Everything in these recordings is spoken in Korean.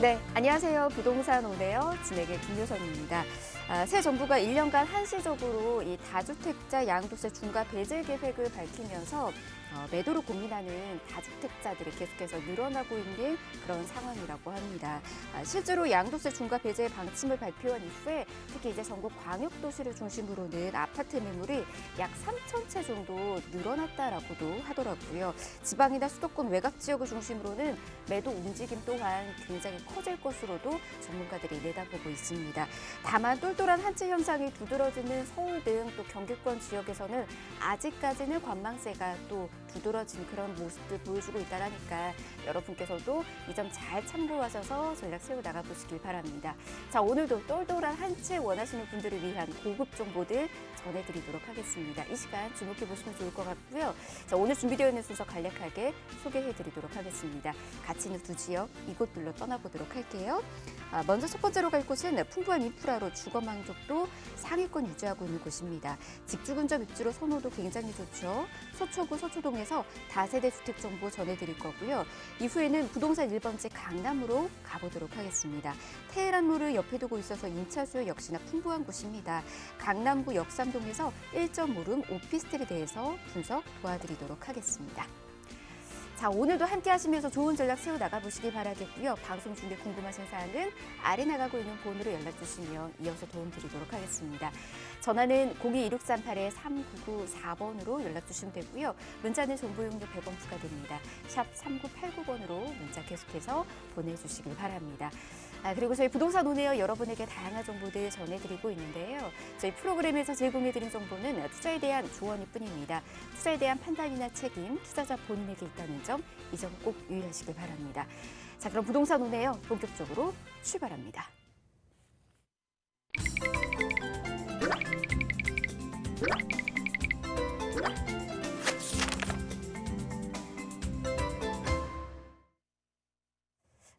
네, 안녕하세요. 부동산 오네요. 진행의 김효선입니다. 새 정부가 1년간 한시적으로 이 다주택자 양도세 중과 배제 계획을 밝히면서 매도를 고민하는 다주택자들이 계속해서 늘어나고 있는 그런 상황이라고 합니다. 실제로 양도세 중과 배제 방침을 발표한 이후에 특히 이제 전국 광역도시를 중심으로는 아파트 매물이 약 3천 채 정도 늘어났다라고도 하더라고요. 지방이나 수도권 외곽 지역을 중심으로는 매도 움직임 또한 굉장히 커질 것으로도 전문가들이 내다보고 있습니다. 다만 똘똘한 한채 현상이 두드러지는 서울 등 또 경기권 지역에서는 아직까지는 관망세가 또 두드러진 그런 모습들 보여주고 있다라니까 여러분께서도 이 점 잘 참고하셔서 전략 세워 나가보시길 바랍니다. 자, 오늘도 똘똘한 한 채 원하시는 분들을 위한 고급 정보들 전해드리도록 하겠습니다. 이 시간 주목해보시면 좋을 것 같고요. 자, 오늘 준비되어 있는 순서 간략하게 소개해드리도록 하겠습니다. 가치 있는 두 지역 이곳들로 떠나보도록 할게요. 먼저 첫 번째로 갈 곳은 풍부한 인프라로 주거 만족도 상위권 유지하고 있는 곳입니다. 직주근접 입지로 선호도 굉장히 좋죠. 서초구 서초동에서 다세대 주택 정보 전해드릴 거고요. 이후에는 부동산 1번지 강남으로 가보도록 하겠습니다. 테헤란로를 옆에 두고 있어서 임차 수요 역시나 풍부한 곳입니다. 강남구 역삼동에서 1.5룸 오피스텔에 대해서 분석 도와드리도록 하겠습니다. 자, 오늘도 함께 하시면서 좋은 전략 세워 나가보시기 바라겠고요. 방송 중에 궁금하신 사항은 아래 나가고 있는 번호로 연락 주시면 이어서 도움 드리도록 하겠습니다. 전화는 02-1638-3994번으로 연락 주시면 되고요. 문자는 정보용료 100원 부과됩니다. 샵 3989번으로 문자 계속해서 보내주시길 바랍니다. 그리고 저희 부동산 오네요. 여러분에게 다양한 정보들 전해드리고 있는데요. 저희 프로그램에서 제공해드린 정보는 투자에 대한 조언일 뿐입니다. 투자에 대한 판단이나 책임, 투자자 본인에게 있다는 점, 이 점 꼭 유의하시길 바랍니다. 자, 그럼 부동산 오네요. 본격적으로 출발합니다.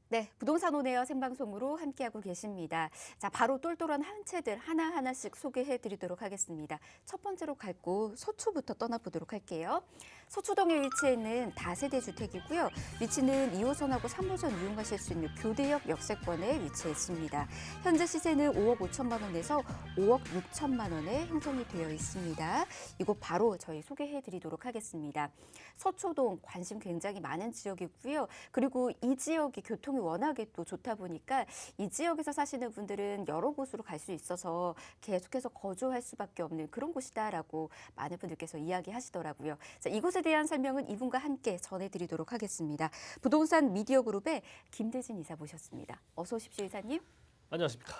네, 부동산 오네요 생방송으로 함께하고 계십니다. 자, 바로 똘똘한 한 채들 하나하나씩 소개해드리도록 하겠습니다. 첫 번째로 갈 곳 서초부터 떠나보도록 할게요. 서초동에 위치해 있는 다세대 주택이고요. 위치는 2호선하고 3호선 이용하실 수 있는 교대역 역세권에 위치해 있습니다. 현재 시세는 5억 5천만 원에서 5억 6천만 원에 형성이 되어 있습니다. 이곳 바로 저희 소개해드리도록 하겠습니다. 서초동 관심 굉장히 많은 지역이고요. 그리고 이 지역이 교통이 워낙에 또 좋다 보니까 이 지역에서 사시는 분들은 여러 곳으로 갈 수 있어서 계속해서 거주할 수밖에 없는 그런 곳이다라고 많은 분들께서 이야기하시더라고요. 자, 이곳에 대한 설명은 이분과 함께 전해드리도록 하겠습니다. 부동산 미디어 그룹의 김대진 이사 모셨습니다. 어서 오십시오, 이사님. 안녕하십니까.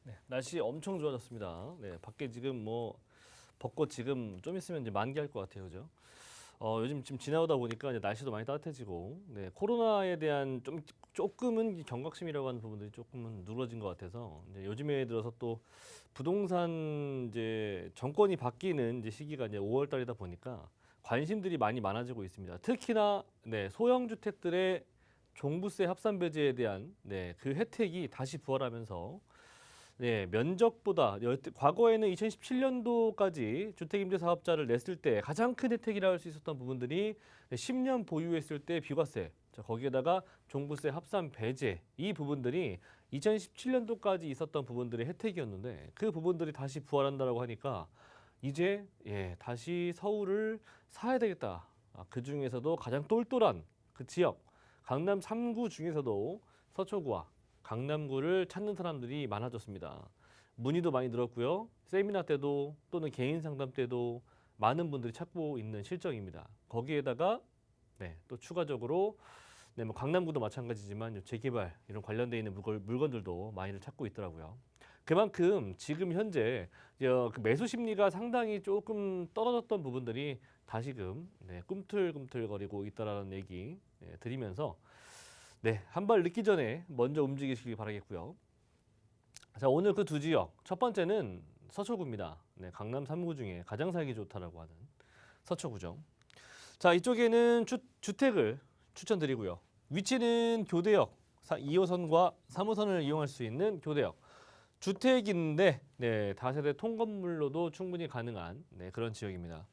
네, 날씨 엄청 좋아졌습니다. 네, 밖에 지금 뭐 벚꽃 지금 좀 있으면 이제 만개할 것 같아요, 그죠? 요즘 지금 지나오다 보니까 이제 날씨도 많이 따뜻해지고, 네, 코로나에 대한 조금은 경각심이라고 하는 부분들이 조금은 누그러진 것 같아서 이제 요즘에 들어서 또 부동산 이제 정권이 바뀌는 이제 시기가 이제 5월달이다 보니까 관심들이 많이 많아지고 있습니다. 특히나 네, 소형 주택들의 종부세 합산 배제에 대한 네, 그 혜택이 다시 부활하면서 네, 면적보다 과거에는 2017년도까지 주택임대사업자를 냈을 때 가장 큰 혜택이라 할 수 있었던 부분들이 10년 보유했을 때 비과세, 거기에다가 종부세 합산 배제 이 부분들이 2017년도까지 있었던 부분들의 혜택이었는데 그 부분들이 다시 부활한다라고 하니까 이제 다시 서울을 사야 되겠다. 그 중에서도 가장 똘똘한 그 지역 강남 3구 중에서도 서초구와 강남구를 찾는 사람들이 많아졌습니다. 문의도 많이 늘었고요. 세미나 때도 또는 개인 상담 때도 많은 분들이 찾고 있는 실정입니다. 거기에다가 네, 또 추가적으로 네, 뭐 강남구도 마찬가지지만 재개발 이런 관련돼 있는 물건들도 많이들 찾고 있더라고요. 그만큼 지금 현재 그 매수 심리가 상당히 조금 떨어졌던 부분들이 다시금 네, 꿈틀꿈틀거리고 있다라는 얘기 드리면서 네, 한 발 늦기 전에 먼저 움직이시기 바라겠고요. 자, 오늘 그 두 지역 첫 번째는 서초구입니다. 네, 강남 3구 중에 가장 살기 좋다라고 하는 서초구죠. 자, 이쪽에는 주택을 추천드리고요. 위치는 교대역 2호선과 3호선을 이용할 수 있는 교대역. 주택인데 네, 다세대 통건물로도 충분히 가능한 네, 그런 지역입니다.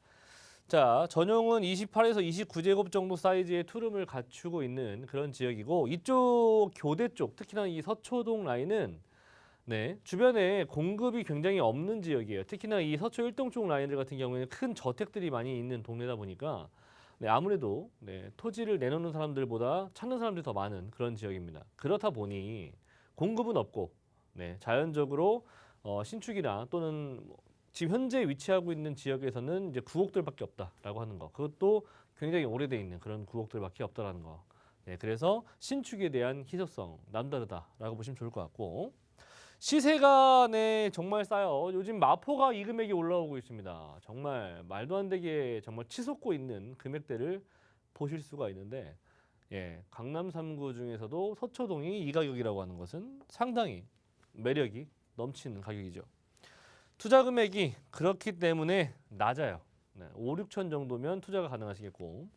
자, 전용은 28에서 29제곱 정도 사이즈의 투룸을 갖추고 있는 그런 지역이고 이쪽 교대 쪽, 특히나 이 서초동 라인은 네, 주변에 공급이 굉장히 없는 지역이에요. 특히나 이 서초 1동 쪽 라인들 같은 경우에는 큰 저택들이 많이 있는 동네다 보니까 네, 아무래도 네, 토지를 내놓는 사람들보다 찾는 사람들이 더 많은 그런 지역입니다. 그렇다 보니 공급은 없고 네, 자연적으로 신축이나 또는 지금 현재 위치하고 있는 지역에서는 이제 구옥들밖에 없다라고 하는 거. 그것도 굉장히 오래돼 있는 그런 구옥들밖에 없다라는 거. 네, 그래서 신축에 대한 희소성 남다르다라고 보시면 좋을 것 같고 시세가 네, 정말 싸요. 요즘 마포가 이 금액이 올라오고 있습니다. 정말 말도 안 되게 정말 치솟고 있는 금액대를 보실 수가 있는데 예, 강남 3구 중에서도 서초동이 이 가격이라고 하는 것은 상당히 매력이 넘치는 가격이죠. 투자 금액이 그렇기 때문에 낮아요. 네, 5, 6천 정도면 투자가 가능하시겠고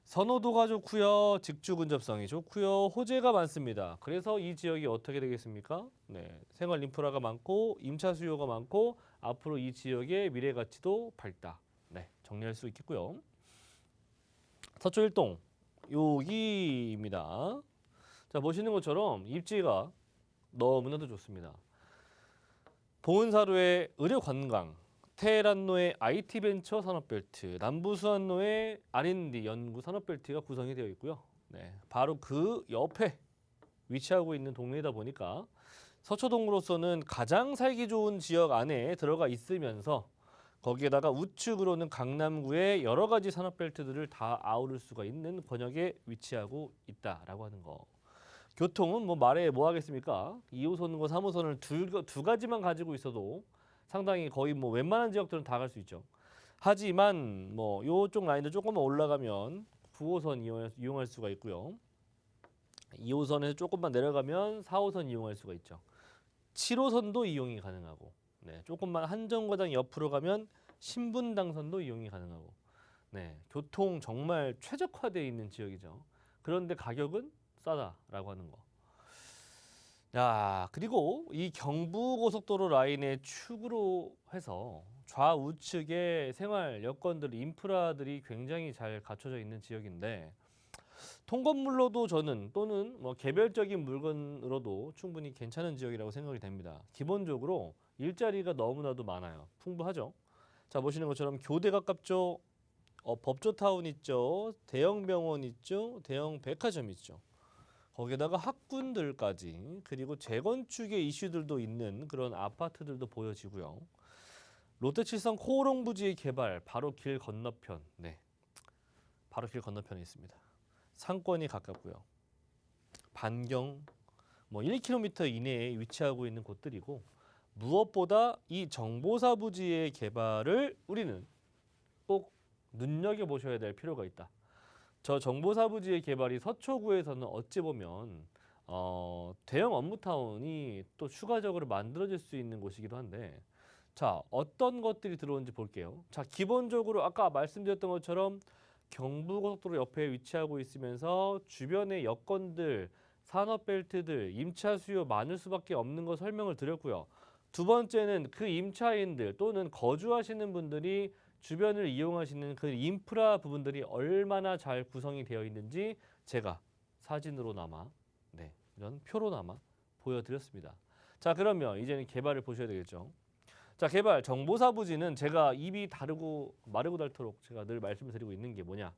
선호도가 좋고요. 직주 근접성이 좋고요. 호재가 많습니다. 그래서 이 지역이 어떻게 되겠습니까? 네, 생활 인프라가 많고 임차 수요가 많고 앞으로 이 지역의 미래 가치도 밝다. 네, 정리할 수 있겠고요. 서초 1동 여기입니다. 자, 보시는 것처럼 입지가 너무나도 좋습니다. 보은사루의 의료관광, 테헤란로의 IT벤처 산업벨트, 남부수안로의 R&D 연구 산업벨트가 구성이 되어 있고요. 네, 바로 그 옆에 위치하고 있는 동네이다 보니까 서초동으로서는 가장 살기 좋은 지역 안에 들어가 있으면서 거기에다가 우측으로는 강남구의 여러 가지 산업벨트들을 다 아우를 수가 있는 권역에 위치하고 있다라고 하는 거. 교통은 뭐 말해 뭐 하겠습니까? 2호선과 3호선을 두 가지만 가지고 있어도 상당히 거의 뭐 웬만한 지역들은 다 갈 수 있죠. 하지만 뭐 요쪽 라인도 조금만 올라가면 9호선 이용할 수가 있고요. 2호선에서 조금만 내려가면 4호선 이용할 수가 있죠. 7호선도 이용이 가능하고 네, 조금만 한정거장 옆으로 가면 신분당선도 이용이 가능하고 네, 교통 정말 최적화되어 있는 지역이죠. 그런데 가격은 싸다라고 하는 거. 야, 그리고 이 경부고속도로 라인의 축으로 해서 좌우측에 생활 여건들, 인프라들이 굉장히 잘 갖춰져 있는 지역인데 통건물로도 저는 또는 뭐 개별적인 물건으로도 충분히 괜찮은 지역이라고 생각이 됩니다. 기본적으로 일자리가 너무나도 많아요. 풍부하죠. 자, 보시는 것처럼 교대 가깝죠. 법조타운 있죠. 대형 병원 있죠. 대형 백화점 있죠. 거기에다가 학군들까지 그리고 재건축의 이슈들도 있는 그런 아파트들도 보여지고요. 롯데칠성 코오롱 부지의 개발 바로 길 건너편, 네, 바로 길 건너편에 있습니다. 상권이 가깝고요. 반경 뭐 1km 이내에 위치하고 있는 곳들이고 무엇보다 이 정보사 부지의 개발을 우리는 꼭 눈여겨보셔야 될 필요가 있다. 저 정보사부지의 개발이 서초구에서는 어찌 보면 대형 업무타운이 또 추가적으로 만들어질 수 있는 곳이기도 한데 자, 어떤 것들이 들어오는지 볼게요. 자, 기본적으로 아까 말씀드렸던 것처럼 경부고속도로 옆에 위치하고 있으면서 주변의 여건들, 산업벨트들, 임차 수요 많을 수밖에 없는 거 설명을 드렸고요. 두 번째는 그 임차인들 또는 거주하시는 분들이 주변을 이용하시는 그 인프라 부분들이 얼마나 잘 구성이 되어 있는지 제가 사진으로나마 네, 이런 표로나마 보여드렸습니다. 자, 그러면 이제는 개발을 보셔야 되겠죠. 자, 개발 정보사 부지는 제가 입이 다르고 마르고 닳도록 제가 늘 말씀을 드리고 있는 게 뭐냐.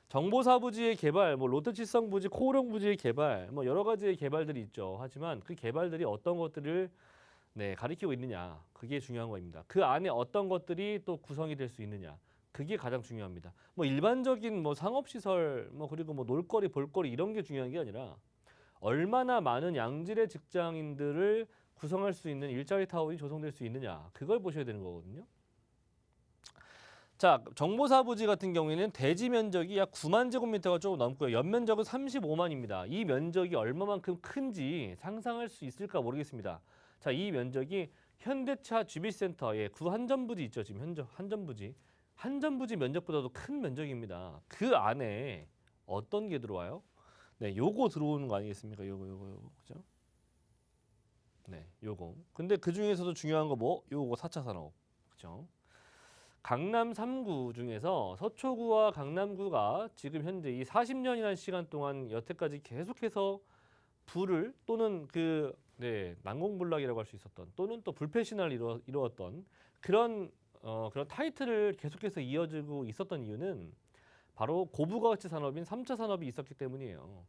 정보사 부지의 개발, 뭐 롯데칠성 부지, 코오롱 부지의 개발, 뭐 여러 가지의 개발들이 있죠. 하지만 그 개발들이 어떤 것들을 네, 가리키고 있느냐. 그게 중요한 겁니다. 그 안에 어떤 것들이 또 구성이 될 수 있느냐. 그게 가장 중요합니다. 뭐 일반적인 뭐 상업시설, 뭐 그리고 뭐 놀거리, 볼거리 이런 게 중요한 게 아니라 얼마나 많은 양질의 직장인들을 구성할 수 있는 일자리 타운이 조성될 수 있느냐. 그걸 보셔야 되는 거거든요. 자, 정보사 부지 같은 경우에는 대지 면적이 약 9만 제곱미터가 조금 넘고요. 연면적은 35만입니다. 이 면적이 얼마만큼 큰지 상상할 수 있을까 모르겠습니다. 자, 이 면적이 현대차 GB센터의 구 한전부지 있죠. 지금 한전부지. 한전부지 면적보다도 큰 면적입니다. 그 안에 어떤 게 들어와요? 네, 요거 들어오는 거 아니겠습니까? 요거. 그죠? 네, 요거. 근데 그 중에서도 중요한 거 뭐? 요거 4차 산업. 그죠? 강남 3구 중에서 서초구와 강남구가 지금 현재 이 40년이라는 시간 동안 여태까지 계속해서 부를 또는 난공불락이라고 할 수 있었던 또는 또 불패신화를 이루었던 그런 타이틀을 계속해서 이어지고 있었던 이유는 바로 고부가가치 산업인 3차 산업이 있었기 때문이에요.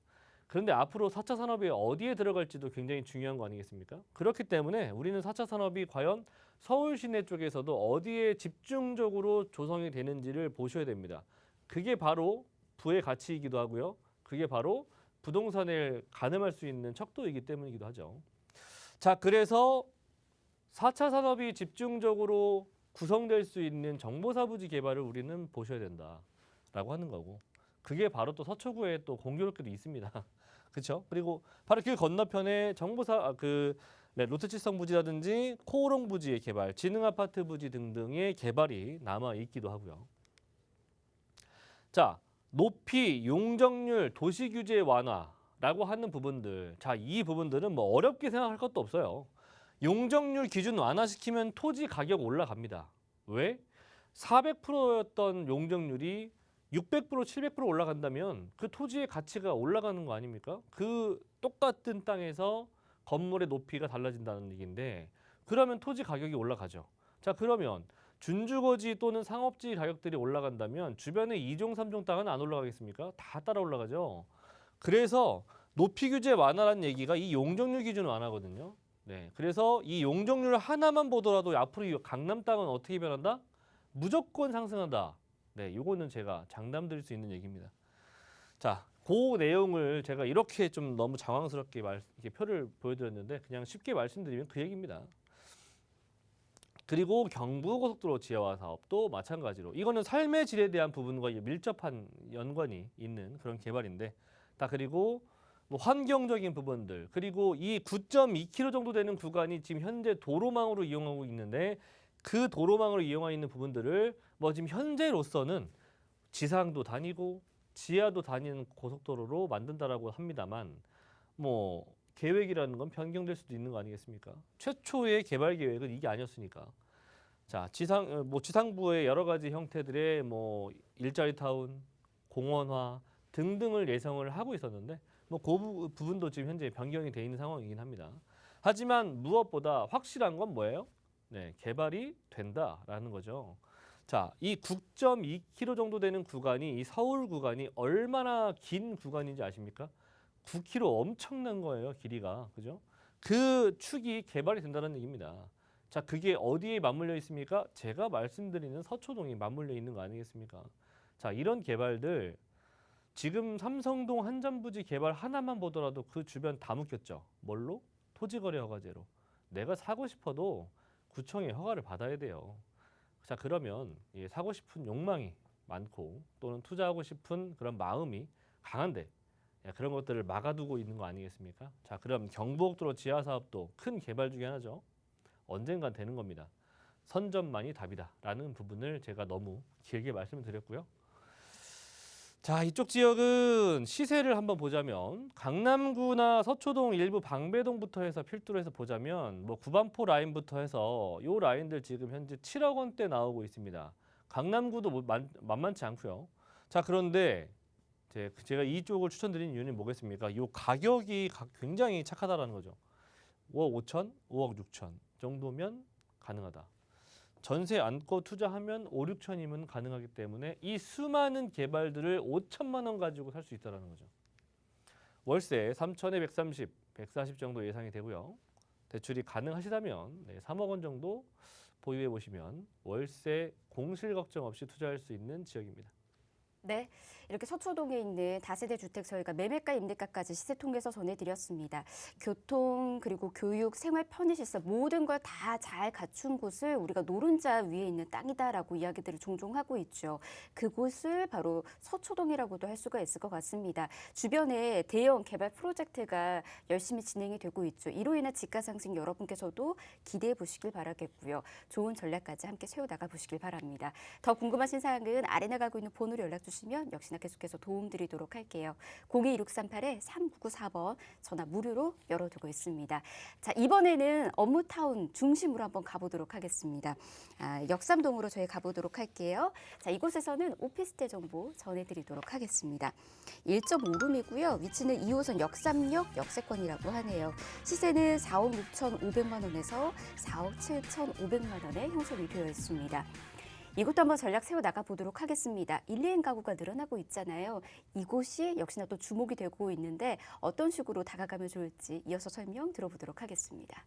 그런데 앞으로 4차 산업이 어디에 들어갈지도 굉장히 중요한 거 아니겠습니까? 그렇기 때문에 우리는 4차 산업이 과연 서울 시내 쪽에서도 어디에 집중적으로 조성이 되는지를 보셔야 됩니다. 그게 바로 부의 가치이기도 하고요. 그게 바로 부동산을 가늠할 수 있는 척도이기 때문이기도 하죠. 자, 그래서 4차 산업이 집중적으로 구성될 수 있는 정보사부지 개발을 우리는 보셔야 된다라고 하는 거고, 그게 바로 또 서초구에 또 공교롭게도 있습니다. 그렇죠? 그리고 바로 그 건너편에 롯데칠성 부지라든지 코오롱 부지의 개발, 지능 아파트 부지 등등의 개발이 남아 있기도 하고요. 자, 높이, 용적률, 도시 규제 완화라고 하는 부분들. 자, 이 부분들은 뭐 어렵게 생각할 것도 없어요. 용적률 기준 완화시키면 토지 가격 올라갑니다. 왜? 400%였던 용적률이 600%, 700% 올라간다면 그 토지의 가치가 올라가는 거 아닙니까? 그 똑같은 땅에서 건물의 높이가 달라진다는 얘기인데, 그러면 토지 가격이 올라가죠. 자, 그러면 준주거지 또는 상업지 가격들이 올라간다면 주변의 2종, 3종 땅은 안 올라가겠습니까? 다 따라 올라가죠. 그래서 높이 규제 완화라는 얘기가 이 용적률 기준 완화거든요. 네, 그래서 이 용적률 하나만 보더라도 앞으로 이 강남 땅은 어떻게 변한다? 무조건 상승한다. 네, 이거는 제가 장담드릴 수 있는 얘기입니다. 자, 그 내용을 제가 이렇게 좀 너무 장황스럽게 이렇게 표를 보여드렸는데 그냥 쉽게 말씀드리면 그 얘기입니다. 그리고 경부고속도로 지하화 사업도 마찬가지로 이거는 삶의 질에 대한 부분과 밀접한 연관이 있는 그런 개발인데, 다 그리고 뭐 환경적인 부분들, 그리고 이 9.2km 정도 되는 구간이 지금 현재 도로망으로 이용하고 있는데 그 도로망으로 이용하고 있는 부분들을 뭐 지금 현재로서는 지상도 다니고 지하도 다니는 고속도로로 만든다라고 합니다만, 뭐 계획이라는 건 변경될 수도 있는 거 아니겠습니까? 최초의 개발 계획은 이게 아니었으니까. 자, 지상부의 여러 가지 형태들의 뭐 일자리 타운, 공원화 등등을 예상을 하고 있었는데 뭐 그 부분도 지금 현재 변경이 돼 있는 상황이긴 합니다. 하지만 무엇보다 확실한 건 뭐예요? 네, 개발이 된다라는 거죠. 자, 이 9.2km 정도 되는 구간이, 이 서울 구간이 얼마나 긴 구간인지 아십니까? 9km 엄청난 거예요, 길이가. 그죠? 그 축이 개발이 된다는 얘기입니다. 자, 그게 어디에 맞물려 있습니까? 제가 말씀드리는 서초동이 맞물려 있는 거 아니겠습니까? 자, 이런 개발들 지금 삼성동 한전부지 개발 하나만 보더라도 그 주변 다 묶였죠. 뭘로? 토지거래 허가제로. 내가 사고 싶어도 구청의 허가를 받아야 돼요. 자, 그러면 사고 싶은 욕망이 많고 또는 투자하고 싶은 그런 마음이 강한데 그런 것들을 막아두고 있는 거 아니겠습니까? 자, 그럼 경부고속도로 지하 사업도 큰 개발 중에 하나죠. 언젠간 되는 겁니다. 선점만이 답이다라는 부분을 제가 너무 길게 말씀을 드렸고요. 자, 이쪽 지역은 시세를 한번 보자면 강남구나 서초동 일부 방배동부터 해서 필두로 해서 보자면 뭐 구반포 라인부터 해서 요 라인들 지금 현재 7억 원대 나오고 있습니다. 강남구도 만만치 않고요. 자, 그런데 제가 이쪽을 추천드린 이유는 뭐겠습니까? 요 가격이 굉장히 착하다라는 거죠. 5억 5천, 5억 6천 정도면 가능하다. 전세 안고 투자하면 5, 6천이면 가능하기 때문에 이 수많은 개발들을 5천만 원 가지고 살 수 있다는 거죠. 월세 3천에 130, 140 정도 예상이 되고요. 대출이 가능하시다면 3억 원 정도 보유해 보시면 월세 공실 걱정 없이 투자할 수 있는 지역입니다. 네, 이렇게 서초동에 있는 다세대 주택 저희가 매매가 임대가까지 시세 통계서 전해드렸습니다. 교통 그리고 교육, 생활 편의시설 모든 걸 다 잘 갖춘 곳을 우리가 노른자 위에 있는 땅이다라고 이야기들을 종종 하고 있죠. 그곳을 바로 서초동이라고도 할 수가 있을 것 같습니다. 주변에 대형 개발 프로젝트가 열심히 진행이 되고 있죠. 이로 인한 집가 상승 여러분께서도 기대해 보시길 바라겠고요. 좋은 전략까지 함께 세워나가 보시길 바랍니다. 더 궁금하신 사항은 아래 나가고 있는 번호로 연락 주시기 주시면 역시나 계속해서 도움드리도록 할게요. 026383-3994번 전화 무료로 열어두고 있습니다. 자, 이번에는 업무타운 중심으로 한번 가보도록 하겠습니다. 역삼동으로 저희 가보도록 할게요. 자, 이곳에서는 오피스텔 정보 전해드리도록 하겠습니다. 1.5룸이고요. 위치는 2호선 역삼역 역세권이라고 하네요. 시세는 4억 6,500만 원에서 4억 7,500만 원에 형성이 되어 있습니다. 이것도 한번 전략 세워나가 보도록 하겠습니다. 1, 2인 가구가 늘어나고 있잖아요. 이곳이 역시나 또 주목이 되고 있는데 어떤 식으로 다가가면 좋을지 이어서 설명 들어보도록 하겠습니다.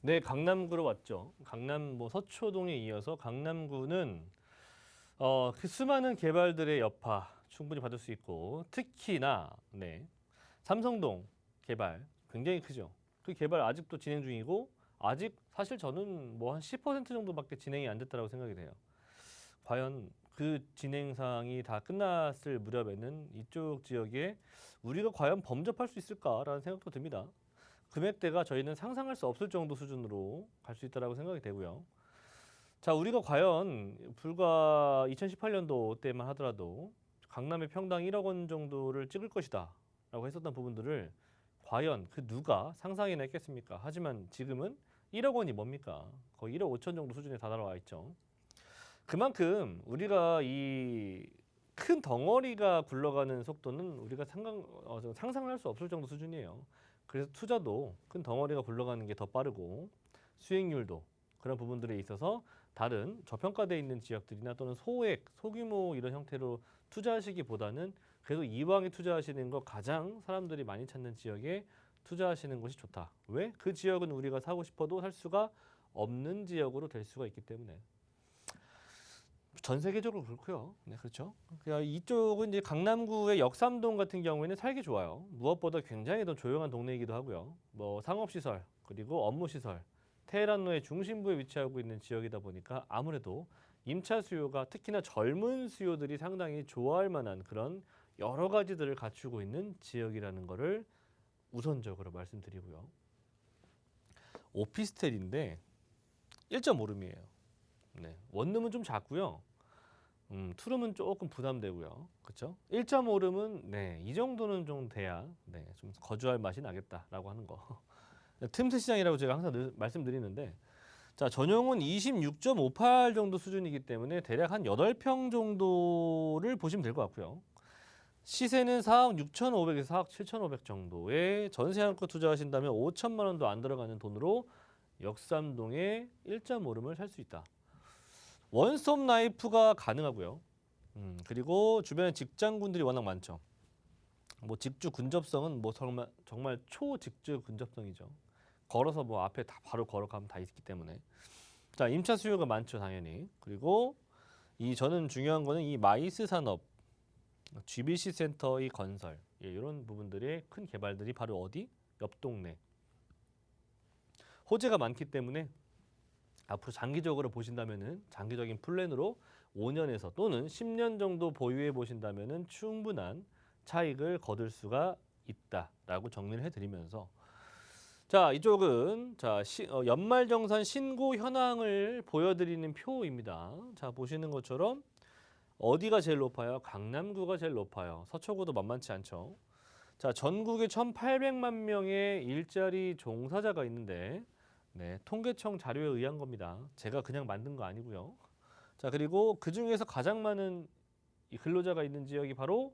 네, 강남구로 왔죠. 강남 서초동에 이어서 강남구는 그 수많은 개발들의 여파 충분히 받을 수 있고 특히나 삼성동 개발 굉장히 크죠. 그 개발 아직도 진행 중이고 아직 사실 저는 한 10% 정도밖에 진행이 안 됐다고 생각이 돼요. 과연 그 진행 사항이 다 끝났을 무렵에는 이쪽 지역에 우리가 과연 범접할 수 있을까라는 생각도 듭니다. 금액대가 저희는 상상할 수 없을 정도 수준으로 갈 수 있다고 생각이 되고요. 자, 우리가 과연 불과 2018년도 때만 하더라도 강남의 평당 1억 원 정도를 찍을 것이다 라고 했었던 부분들을 과연 그 누가 상상이나 했겠습니까? 하지만 지금은 1억 원이 뭡니까? 거의 1억 5천 정도 수준에 다다라와 있죠. 그만큼 우리가 이 큰 덩어리가 굴러가는 속도는 우리가 상상할 수 없을 정도 수준이에요. 그래서 투자도 큰 덩어리가 굴러가는 게 더 빠르고 수익률도 그런 부분들에 있어서 다른 저평가되어 있는 지역들이나 또는 소액, 소규모 이런 형태로 투자하시기보다는 그래도 이왕에 투자하시는 거 가장 사람들이 많이 찾는 지역에 투자하시는 것이 좋다. 왜? 그 지역은 우리가 사고 싶어도 살 수가 없는 지역으로 될 수가 있기 때문에. 전 세계적으로 그렇고요. 네, 그렇죠. 이쪽은 이제 강남구의 역삼동 같은 경우에는 살기 좋아요. 무엇보다 굉장히 더 조용한 동네이기도 하고요. 상업시설 그리고 업무시설, 테헤란로의 중심부에 위치하고 있는 지역이다 보니까 아무래도 임차 수요가 특히나 젊은 수요들이 상당히 좋아할 만한 그런 여러 가지들을 갖추고 있는 지역이라는 것을 우선적으로 말씀드리고요. 오피스텔인데 1.5룸이에요. 네, 원룸은 좀 작고요. 투룸은 조금 부담되고요. 그렇죠? 1.5룸은 이 정도는 좀 돼야 좀 거주할 맛이 나겠다라고 하는 거. 틈새 시장이라고 제가 항상 말씀드리는데 자, 전용은 26.58 정도 수준이기 때문에 대략 한 8평 정도를 보시면 될 것 같고요. 시세는 4억 6,500에서 4억 7,500 정도에 전세한껏 투자하신다면 5천만 원도 안 들어가는 돈으로 역삼동에 1.5룸을 살 수 있다. 원스톱 라이프가 가능하고요. 그리고 주변에 직장군들이 워낙 많죠. 직주 근접성은 정말 초직주 근접성이죠. 걸어서 앞에 다 바로 걸어가면 다 있기 때문에. 자, 임차 수요가 많죠, 당연히. 그리고 저는 중요한 거는 이 마이스 산업, GBC 센터의 건설, 이런 부분들의 큰 개발들이 바로 어디? 옆 동네. 호재가 많기 때문에 앞으로 장기적으로 보신다면은 장기적인 플랜으로 5년에서 또는 10년 정도 보유해 보신다면은 충분한 차익을 거둘 수가 있다라고 정리를 해드리면서 자, 이쪽은 연말정산 신고 현황을 보여드리는 표입니다. 자, 보시는 것처럼 어디가 제일 높아요? 강남구가 제일 높아요. 서초구도 만만치 않죠. 자, 전국에 1,800만 명의 일자리 종사자가 있는데 통계청 자료에 의한 겁니다. 제가 그냥 만든 거 아니고요. 자, 그리고 그 중에서 가장 많은 이 근로자가 있는 지역이 바로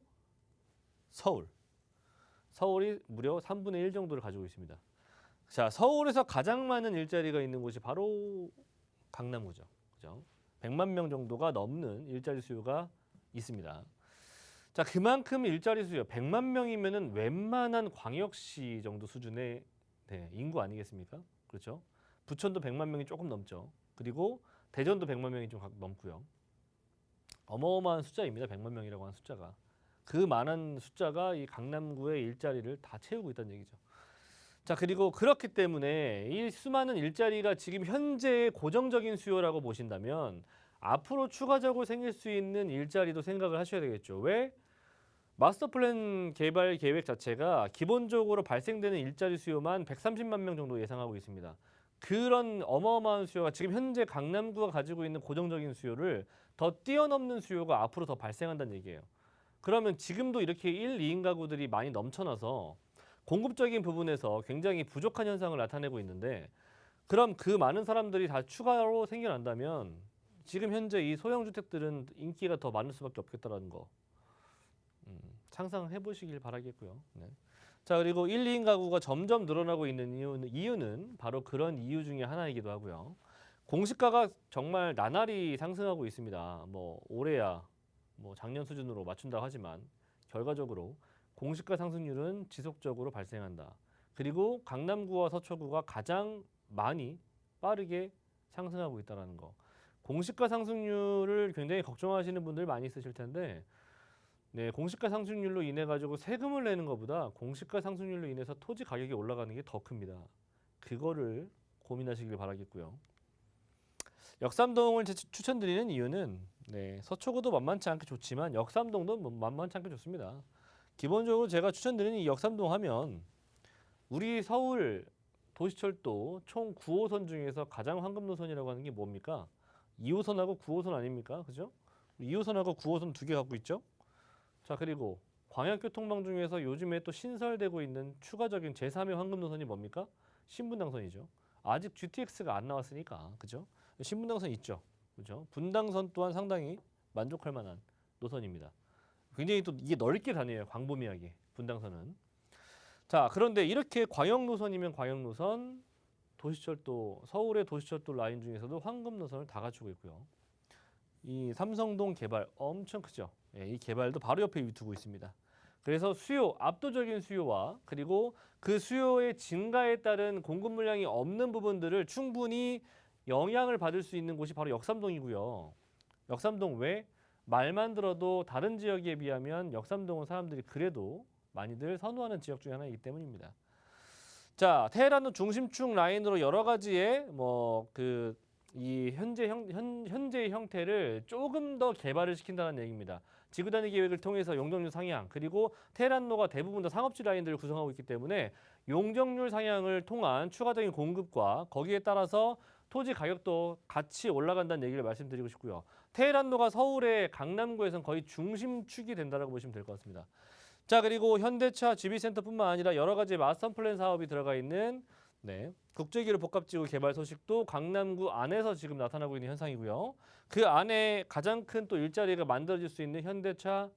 서울. 서울이 무려 3분의 1 정도를 가지고 있습니다. 자, 서울에서 가장 많은 일자리가 있는 곳이 바로 강남구죠. 그죠? 100만 명 정도가 넘는 일자리 수요가 있습니다. 자, 그만큼 일자리 수요 100만 명이면은 웬만한 광역시 정도 수준의 인구 아니겠습니까? 그렇죠? 부천도 100만 명이 조금 넘죠. 그리고 대전도 100만 명이 좀 넘고요. 어마어마한 숫자입니다. 100만 명이라고 하는 숫자가. 그 많은 숫자가 이 강남구의 일자리를 다 채우고 있다는 얘기죠. 자, 그리고 그렇기 때문에 이 수많은 일자리가 지금 현재의 고정적인 수요라고 보신다면 앞으로 추가적으로 생길 수 있는 일자리도 생각을 하셔야 되겠죠. 왜? 마스터 플랜 개발 계획 자체가 기본적으로 발생되는 일자리 수요만 130만 명 정도 예상하고 있습니다. 그런 어마어마한 수요가 지금 현재 강남구가 가지고 있는 고정적인 수요를 더 뛰어넘는 수요가 앞으로 더 발생한다는 얘기예요. 그러면 지금도 이렇게 1, 2인 가구들이 많이 넘쳐나서 공급적인 부분에서 굉장히 부족한 현상을 나타내고 있는데 그럼 그 많은 사람들이 다 추가로 생겨난다면 지금 현재 이 소형 주택들은 인기가 더 많을 수밖에 없겠다라는 거 상상해 보시길 바라겠고요. 네. 자, 그리고 1, 2인 가구가 점점 늘어나고 있는 이유는 바로 그런 이유 중에 하나이기도 하고요. 공시가가 정말 나날이 상승하고 있습니다. 뭐 올해야 뭐 작년 수준으로 맞춘다고 하지만 결과적으로 공시가 상승률은 지속적으로 발생한다. 그리고 강남구와 서초구가 가장 많이 빠르게 상승하고 있다는 거. 공시가 상승률을 굉장히 걱정하시는 분들 많이 있으실 텐데 네, 공시가 상승률로 인해 가지고 세금을 내는 것보다 공시가 상승률로 인해서 토지 가격이 올라가는 게 더 큽니다. 그거를 고민하시길 바라겠고요. 역삼동을 추천드리는 이유는 네, 서초구도 만만치 않게 좋지만 역삼동도 만만치 않게 좋습니다. 기본적으로 제가 추천드리는 이 역삼동 하면 우리 서울 도시철도 총 9호선 중에서 가장 황금 노선이라고 하는 게 뭡니까? 2호선하고 9호선 아닙니까? 그죠? 2호선하고 9호선 두 개 갖고 있죠? 자, 그리고 광역교통망 중에서 요즘에 또 신설되고 있는 추가적인 제3의 황금 노선이 뭡니까? 신분당선이죠. 아직 GTX가 안 나왔으니까, 그죠? 신분당선 있죠, 그죠? 분당선 또한 상당히 만족할 만한 노선입니다. 굉장히 또 이게 넓게 다녀요, 광범위하게 분당선은. 자, 그런데 이렇게 광역 노선이면 광역 노선, 도시철도 서울의 도시철도 라인 중에서도 황금 노선을 다 갖추고 있고요. 이 삼성동 개발 엄청 크죠. 예, 이 개발도 바로 옆에 두고 있습니다. 그래서 압도적인 수요와 그리고 그 수요의 증가에 따른 공급 물량이 없는 부분들을 충분히 영향을 받을 수 있는 곳이 바로 역삼동이고요. 역삼동 왜? 말만 들어도 다른 지역에 비하면 역삼동은 사람들이 그래도 많이들 선호하는 지역 중에 하나이기 때문입니다. 자, 테헤란로 중심축 라인으로 여러 가지의 이 현재의 형태를 조금 더 개발을 시킨다는 얘기입니다. 지구단위 계획을 통해서 용적률 상향 그리고 테헤란로가 대부분 다 상업지 라인들을 구성하고 있기 때문에 용적률 상향을 통한 추가적인 공급과 거기에 따라서 토지 가격도 같이 올라간다는 얘기를 말씀드리고 싶고요. 테헤란로가 서울의 강남구에서는 거의 중심축이 된다고 보시면 될 것 같습니다. 자, 그리고 현대차 GB센터뿐만 아니라 여러 가지 마스터 플랜 사업이 들어가 있는 국제기류 복합지구 개발 소식도 강남구 안에서 지금 나타나고 있는 현상이고요. 그 안에 가장 큰 또 일자리가 만들어질 수 있는 현대차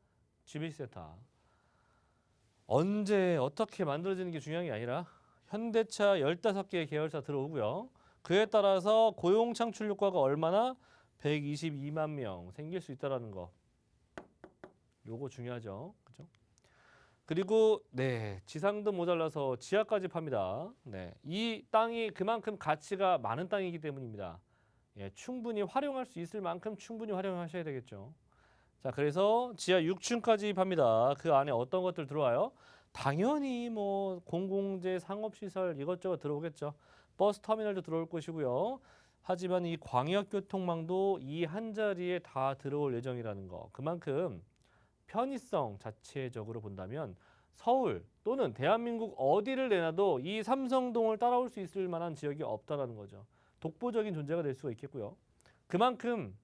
GB센터. 언제 어떻게 만들어지는 게 중요한 게 아니라 현대차 15개의 계열사 들어오고요. 그에 따라서 고용 창출 효과가 얼마나 122만 명 생길 수 있다는 거. 요거 중요하죠. 그죠? 그리고 지상도 모자라서 지하까지 팝니다. 이 땅이 그만큼 가치가 많은 땅이기 때문입니다. 예, 충분히 활용할 수 있을 만큼 충분히 활용하셔야 되겠죠. 자, 그래서 지하 6층까지 팝니다. 그 안에 어떤 것들 들어와요? 당연히 뭐 공공재 상업시설 이것저것 들어오겠죠. 버스 터미널도 들어올 것이고요. 하지만 이 광역교통망도 이 한 자리에 다 들어올 예정이라는 거. 그만큼 편의성 자체적으로 본다면 서울 또는 대한민국 어디를 내놔도 이 삼성동을 따라올 수 있을 만한 지역이 없다라는 거죠. 독보적인 존재가 될 수가 있겠고요. 그만큼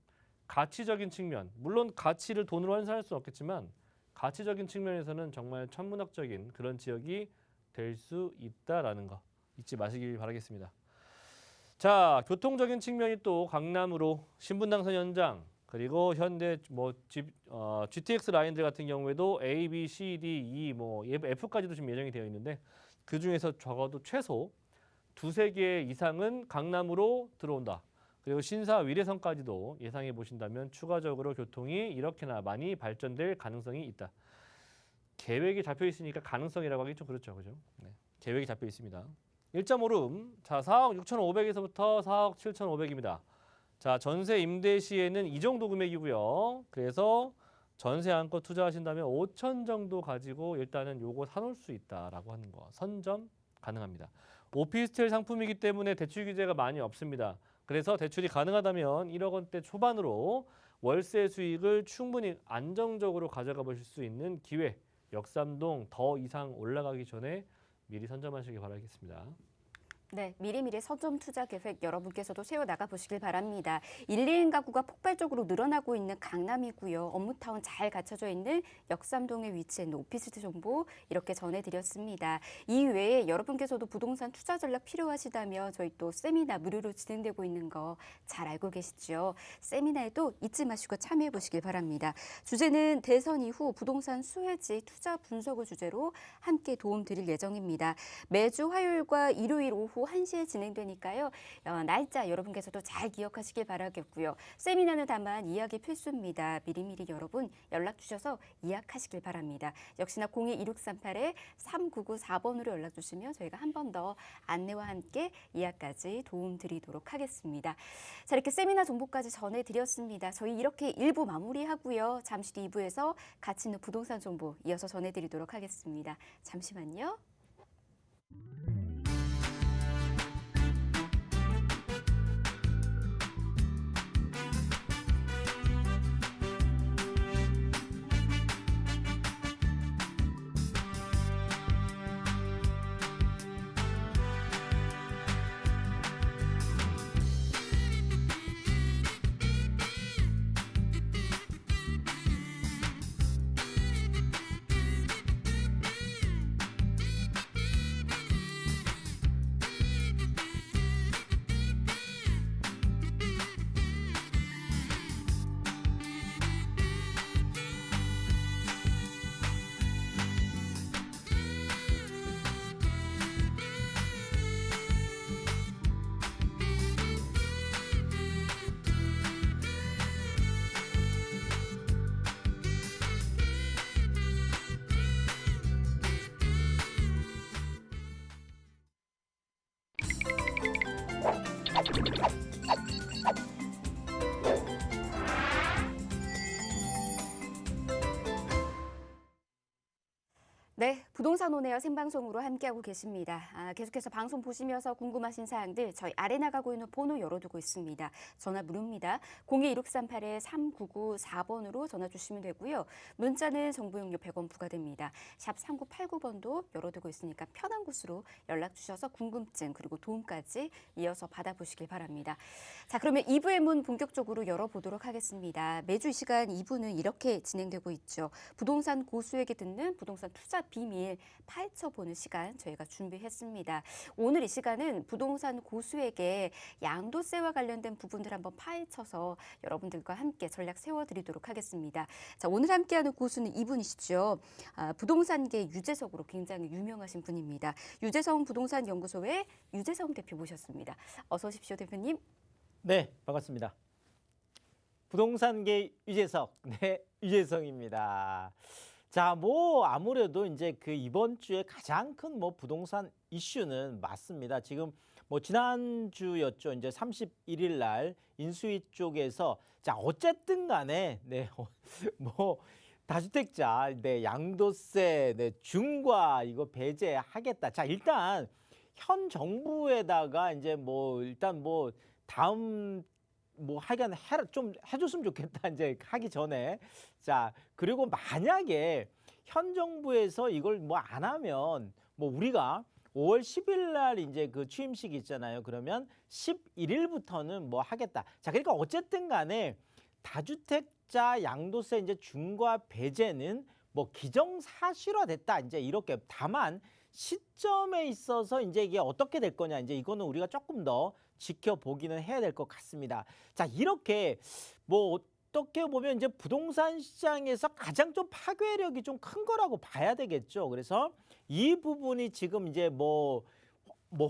가치적인 측면, 물론 가치를 돈으로 환산할 수는 없겠지만 가치적인 측면에서는 정말 천문학적인 그런 지역이 될 수 있다라는 거 잊지 마시길 바라겠습니다. 자, 교통적인 측면이 또 강남으로 신분당선 연장 그리고 현대 GTX 라인들 같은 경우에도 A, B, C, D, E, F까지도 지금 예정이 되어 있는데 그 중에서 적어도 최소 두세 개 이상은 강남으로 들어온다. 그리고 신사 위례선까지도 예상해 보신다면 추가적으로 교통이 이렇게나 많이 발전될 가능성이 있다. 계획이 잡혀 있으니까 가능성이라고 하기 좀 그렇죠, 그죠? 계획이 잡혀 있습니다. 1.5룸, 자 4억 6,500에서부터 4억 7,500입니다. 자, 전세 임대 시에는 이 정도 금액이고요. 그래서 전세 안고 투자하신다면 5천 정도 가지고 일단은 요거 사놓을 수 있다라고 하는 거 선점 가능합니다. 오피스텔 상품이기 때문에 대출 규제가 많이 없습니다. 그래서 대출이 가능하다면 1억 원대 초반으로 월세 수익을 충분히 안정적으로 가져가 보실 수 있는 기회. 역삼동 더 이상 올라가기 전에 미리 선점하시기 바라겠습니다. 네, 미리미리 서점 투자 계획 여러분께서도 세워나가 보시길 바랍니다. 1, 2인 가구가 폭발적으로 늘어나고 있는 강남이고요. 업무타운 잘 갖춰져 있는 역삼동에 위치해 있는 오피스텔 정보 이렇게 전해드렸습니다. 이 외에 여러분께서도 부동산 투자 전략 필요하시다면 저희 또 세미나 무료로 진행되고 있는 거 잘 알고 계시죠? 세미나에도 잊지 마시고 참여해 보시길 바랍니다. 주제는 대선 이후 부동산 수혜지 투자 분석을 주제로 함께 도움 드릴 예정입니다. 매주 화요일과 일요일 오후 1시에 진행되니까요. 날짜 여러분께서도 잘 기억하시길 바라겠고요. 세미나는 다만 이야기 필수입니다. 미리미리 여러분 연락 주셔서 예약하시길 바랍니다. 역시나 02-2638-3994번으로 연락 주시면 저희가 한 번 더 안내와 함께 예약까지 도움드리도록 하겠습니다. 자, 이렇게 세미나 정보까지 전해드렸습니다. 저희 이렇게 1부 마무리하고요. 잠시 뒤 2부에서 가치 있는 부동산 정보 이어서 전해드리도록 하겠습니다. 잠시만요. 네, 부동산 온에어 생방송으로 함께하고 계십니다. 계속해서 방송 보시면서 궁금하신 사항들 저희 아래 나가고 있는 번호 열어두고 있습니다. 전화 무료입니다. 02-1638-3994번으로 전화 주시면 되고요. 문자는 정보용료 100원 부과됩니다. 샵 3989번도 열어두고 있으니까 편한 곳으로 연락 주셔서 궁금증 그리고 도움까지 이어서 받아보시길 바랍니다. 자, 그러면 2부의 문 본격적으로 열어보도록 하겠습니다. 매주 이 시간 2부는 이렇게 진행되고 있죠. 부동산 고수에게 듣는 부동산 투자 비밀 파헤쳐보는 시간 저희가 준비했습니다. 오늘 이 시간은 부동산 고수에게 양도세와 관련된 부분들 한번 파헤쳐서 여러분들과 함께 전략 세워드리도록 하겠습니다. 자, 오늘 함께하는 고수는 이분이시죠. 부동산계 유재석으로 굉장히 유명하신 분입니다. 유재성 부동산 연구소의 유재성 대표 모셨습니다. 어서 오십시오, 대표님. 네, 반갑습니다. 부동산계 유재석, 네, 유재성입니다. 자, 뭐 아무래도 이제 그 이번 주에 가장 큰 뭐 부동산 이슈는 맞습니다. 지금 뭐 지난주였죠. 이제 31일 날 인수위 쪽에서 자, 어쨌든 간에 네, 뭐 다주택자 네, 양도세 네, 중과 이거 배제하겠다. 자, 일단 현 정부에다가 이제 뭐 일단 뭐 다음 뭐 하여간 좀 해줬으면 좋겠다 이제 하기 전에. 자, 그리고 만약에 현 정부에서 이걸 뭐 안 하면 뭐 우리가 5월 10일 날 이제 그 취임식 있잖아요. 그러면 11일부터는 뭐 하겠다. 자, 그러니까 어쨌든 간에 다주택자 양도세 이제 중과 배제는 뭐 기정사실화됐다. 이제 이렇게. 다만 시점에 있어서 이제 이게 어떻게 될 거냐. 이제 이거는 우리가 조금 더 지켜보기는 해야 될 것 같습니다. 자, 이렇게 뭐 어떻게 보면 이제 부동산 시장에서 가장 좀 파괴력이 좀 큰 거라고 봐야 되겠죠. 그래서 이 부분이 지금 이제 뭐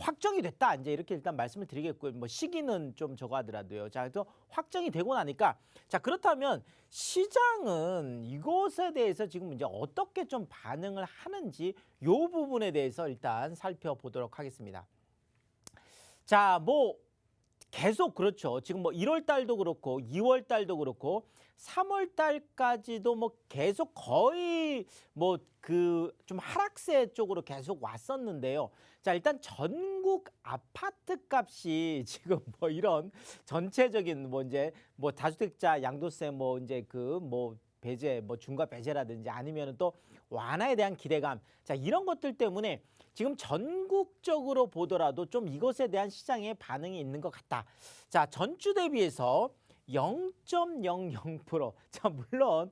확정이 됐다. 이제 이렇게 일단 말씀을 드리겠고요. 뭐 시기는 좀 저거 하더라도요. 자, 그래서 확정이 되고 나니까 자, 그렇다면 시장은 이것에 대해서 지금 이제 어떻게 좀 반응을 하는지 요 부분에 대해서 일단 살펴보도록 하겠습니다. 자, 뭐 계속 그렇죠. 지금 뭐 1월 달도 그렇고 2월 달도 그렇고 3월 달까지도 뭐 계속 거의 뭐 그 좀 하락세 쪽으로 계속 왔었는데요. 자, 일단 전국 아파트 값이 지금 뭐 이런 전체적인 뭐 이제 뭐 다주택자 양도세 뭐 이제 그 뭐 배제, 뭐 중과 배제라든지 아니면 또 완화에 대한 기대감, 자 이런 것들 때문에 지금 전국적으로 보더라도 좀 이것에 대한 시장의 반응이 있는 것 같다. 자 전주 대비해서 0.00%. 자 물론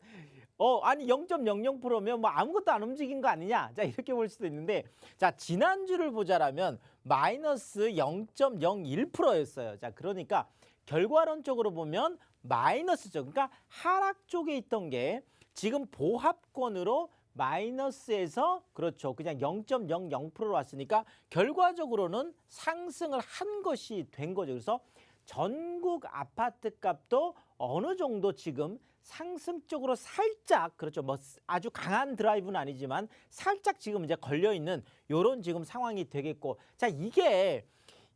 아니 0.00%면 뭐 아무것도 안 움직인 거 아니냐? 자 이렇게 볼 수도 있는데 자 지난주를 보자라면 마이너스 0.01%였어요. 자 그러니까 결과론적으로 보면 마이너스죠. 그러니까 하락 쪽에 있던 게 지금 보합권으로 마이너스에서 그렇죠. 그냥 0.00%로 왔으니까 결과적으로는 상승을 한 것이 된 거죠. 그래서 전국 아파트 값도 어느 정도 지금 상승 쪽으로 살짝 그렇죠. 뭐 아주 강한 드라이브는 아니지만 살짝 지금 이제 걸려 있는 요런 지금 상황이 되겠고 자 이게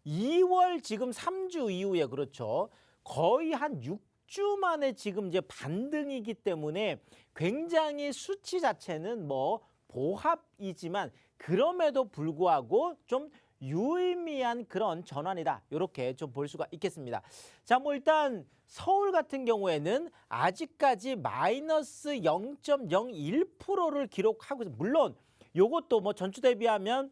2월 지금 3주 이후에 그렇죠. 거의 한 6주 만에 지금 이제 반등이기 때문에 굉장히 수치 자체는 뭐 보합이지만 그럼에도 불구하고 좀 유의미한 그런 전환이다. 이렇게 좀 볼 수가 있겠습니다. 자, 뭐 일단 서울 같은 경우에는 아직까지 마이너스 0.01%를 기록하고 있습니다. 물론 요것도 뭐 전주 대비하면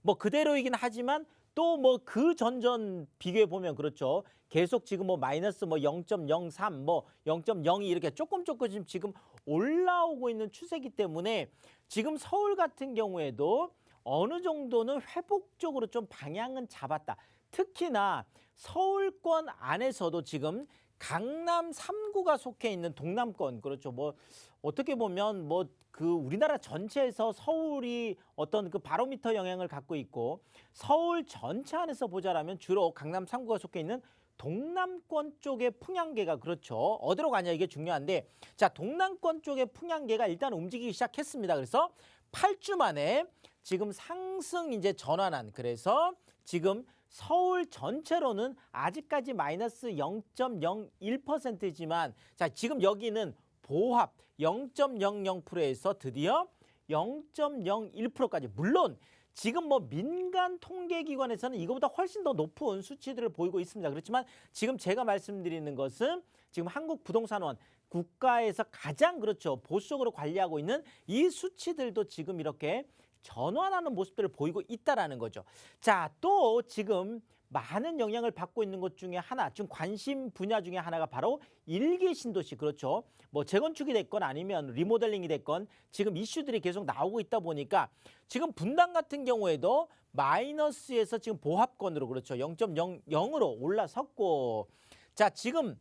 뭐 그대로이긴 하지만 또 뭐 그 전전 비교해 보면 그렇죠. 계속 지금 뭐 마이너스 뭐 0.03, 뭐 0.02 이렇게 조금 지금 올라오고 있는 추세이기 때문에 지금 서울 같은 경우에도 어느 정도는 회복적으로 좀 방향은 잡았다. 특히나 서울권 안에서도 지금 강남 3구가 속해 있는 동남권 그렇죠. 뭐 어떻게 보면 뭐 그 우리나라 전체에서 서울이 어떤 그 바로미터 영향을 갖고 있고 서울 전체 안에서 보자라면 주로 강남 3구가 속해 있는 동남권 쪽의 풍향계가 그렇죠. 어디로 가냐 이게 중요한데 자 동남권 쪽의 풍향계가 일단 움직이기 시작했습니다. 그래서 8주 만에 지금 상승 이제 전환한 그래서 지금 서울 전체로는 아직까지 마이너스 0.01%지만 자 지금 여기는 보합 0.00%에서 드디어 0.01%까지 물론 지금 뭐 민간 통계기관에서는 이거보다 훨씬 더 높은 수치들을 보이고 있습니다. 그렇지만 지금 제가 말씀드리는 것은 지금 한국부동산원 국가에서 가장 그렇죠 보수적으로 관리하고 있는 이 수치들도 지금 이렇게 전환하는 모습들을 보이고 있다라는 거죠. 자, 또 지금 많은 영향을 받고 있는 것 중에 하나, 지금 관심 분야 중에 하나가 바로 일기 신도시 그렇죠. 뭐 재건축이 됐건 아니면 리모델링이 됐건 지금 이슈들이 계속 나오고 있다 보니까 지금 분당 같은 경우에도 마이너스에서 지금 보합권으로 그렇죠. 0.00으로 올라섰고 자, 지금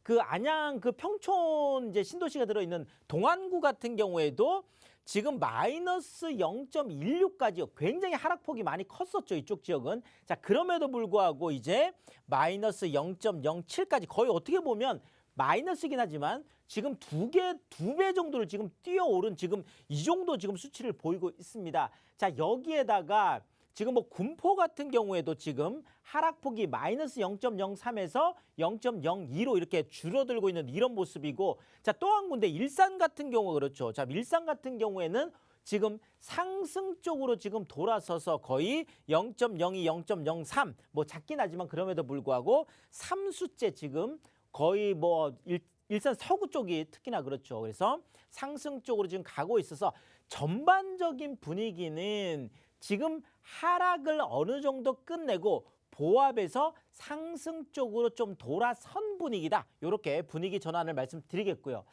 그 안양 그 평촌 이제 신도시가 들어있는 동안구 같은 경우에도 지금 마이너스 0.16까지요. 굉장히 하락폭이 많이 컸었죠. 이쪽 지역은. 자, 그럼에도 불구하고 이제 마이너스 0.07까지 거의 어떻게 보면 마이너스이긴 하지만 지금 두 배 정도를 지금 뛰어오른 지금 이 정도 지금 수치를 보이고 있습니다. 자, 여기에다가 지금 뭐 군포 같은 경우에도 지금 하락폭이 마이너스 0.03에서 0.02로 이렇게 줄어들고 있는 이런 모습이고 자, 또 한 군데 일산 같은 경우 그렇죠. 자, 일산 같은 경우에는 지금 상승 쪽으로 지금 돌아서서 거의 0.02, 0.03 뭐 작긴 하지만 그럼에도 불구하고 3수째 지금 거의 뭐 일산 서구 쪽이 특히나 그렇죠. 그래서 상승 쪽으로 지금 가고 있어서 전반적인 분위기는 지금 하락을 어느 정도 끝내고 보합에서 상승 쪽으로 좀 돌아선 분위기다. 이렇게 분위기 전환을 말씀드리겠고요.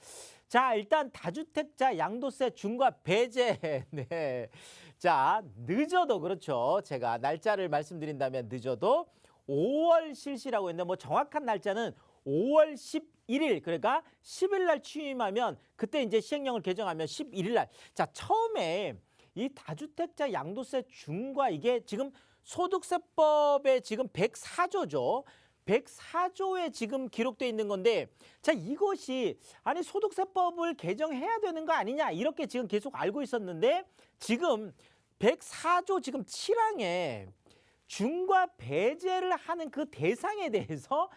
자, 일단 다주택자 양도세 중과 배제. 네. 자, 늦어도 그렇죠. 제가 날짜를 말씀드린다면 늦어도 5월 실시라고 했는데 뭐 정확한 날짜는 5월 11일 그러니까 10일 날 취임하면 그때 이제 시행령을 개정하면 11일 날. 자, 처음에 이 다주택자 양도세 중과 이게 지금 소득세법에 지금 104조죠. 104조에 지금 기록돼 있는 건데 자 이것이 아니 소득세법을 개정해야 되는 거 아니냐 이렇게 지금 계속 알고 있었는데 지금 104조 지금 7항에 중과 배제를 하는 그 대상에 대해서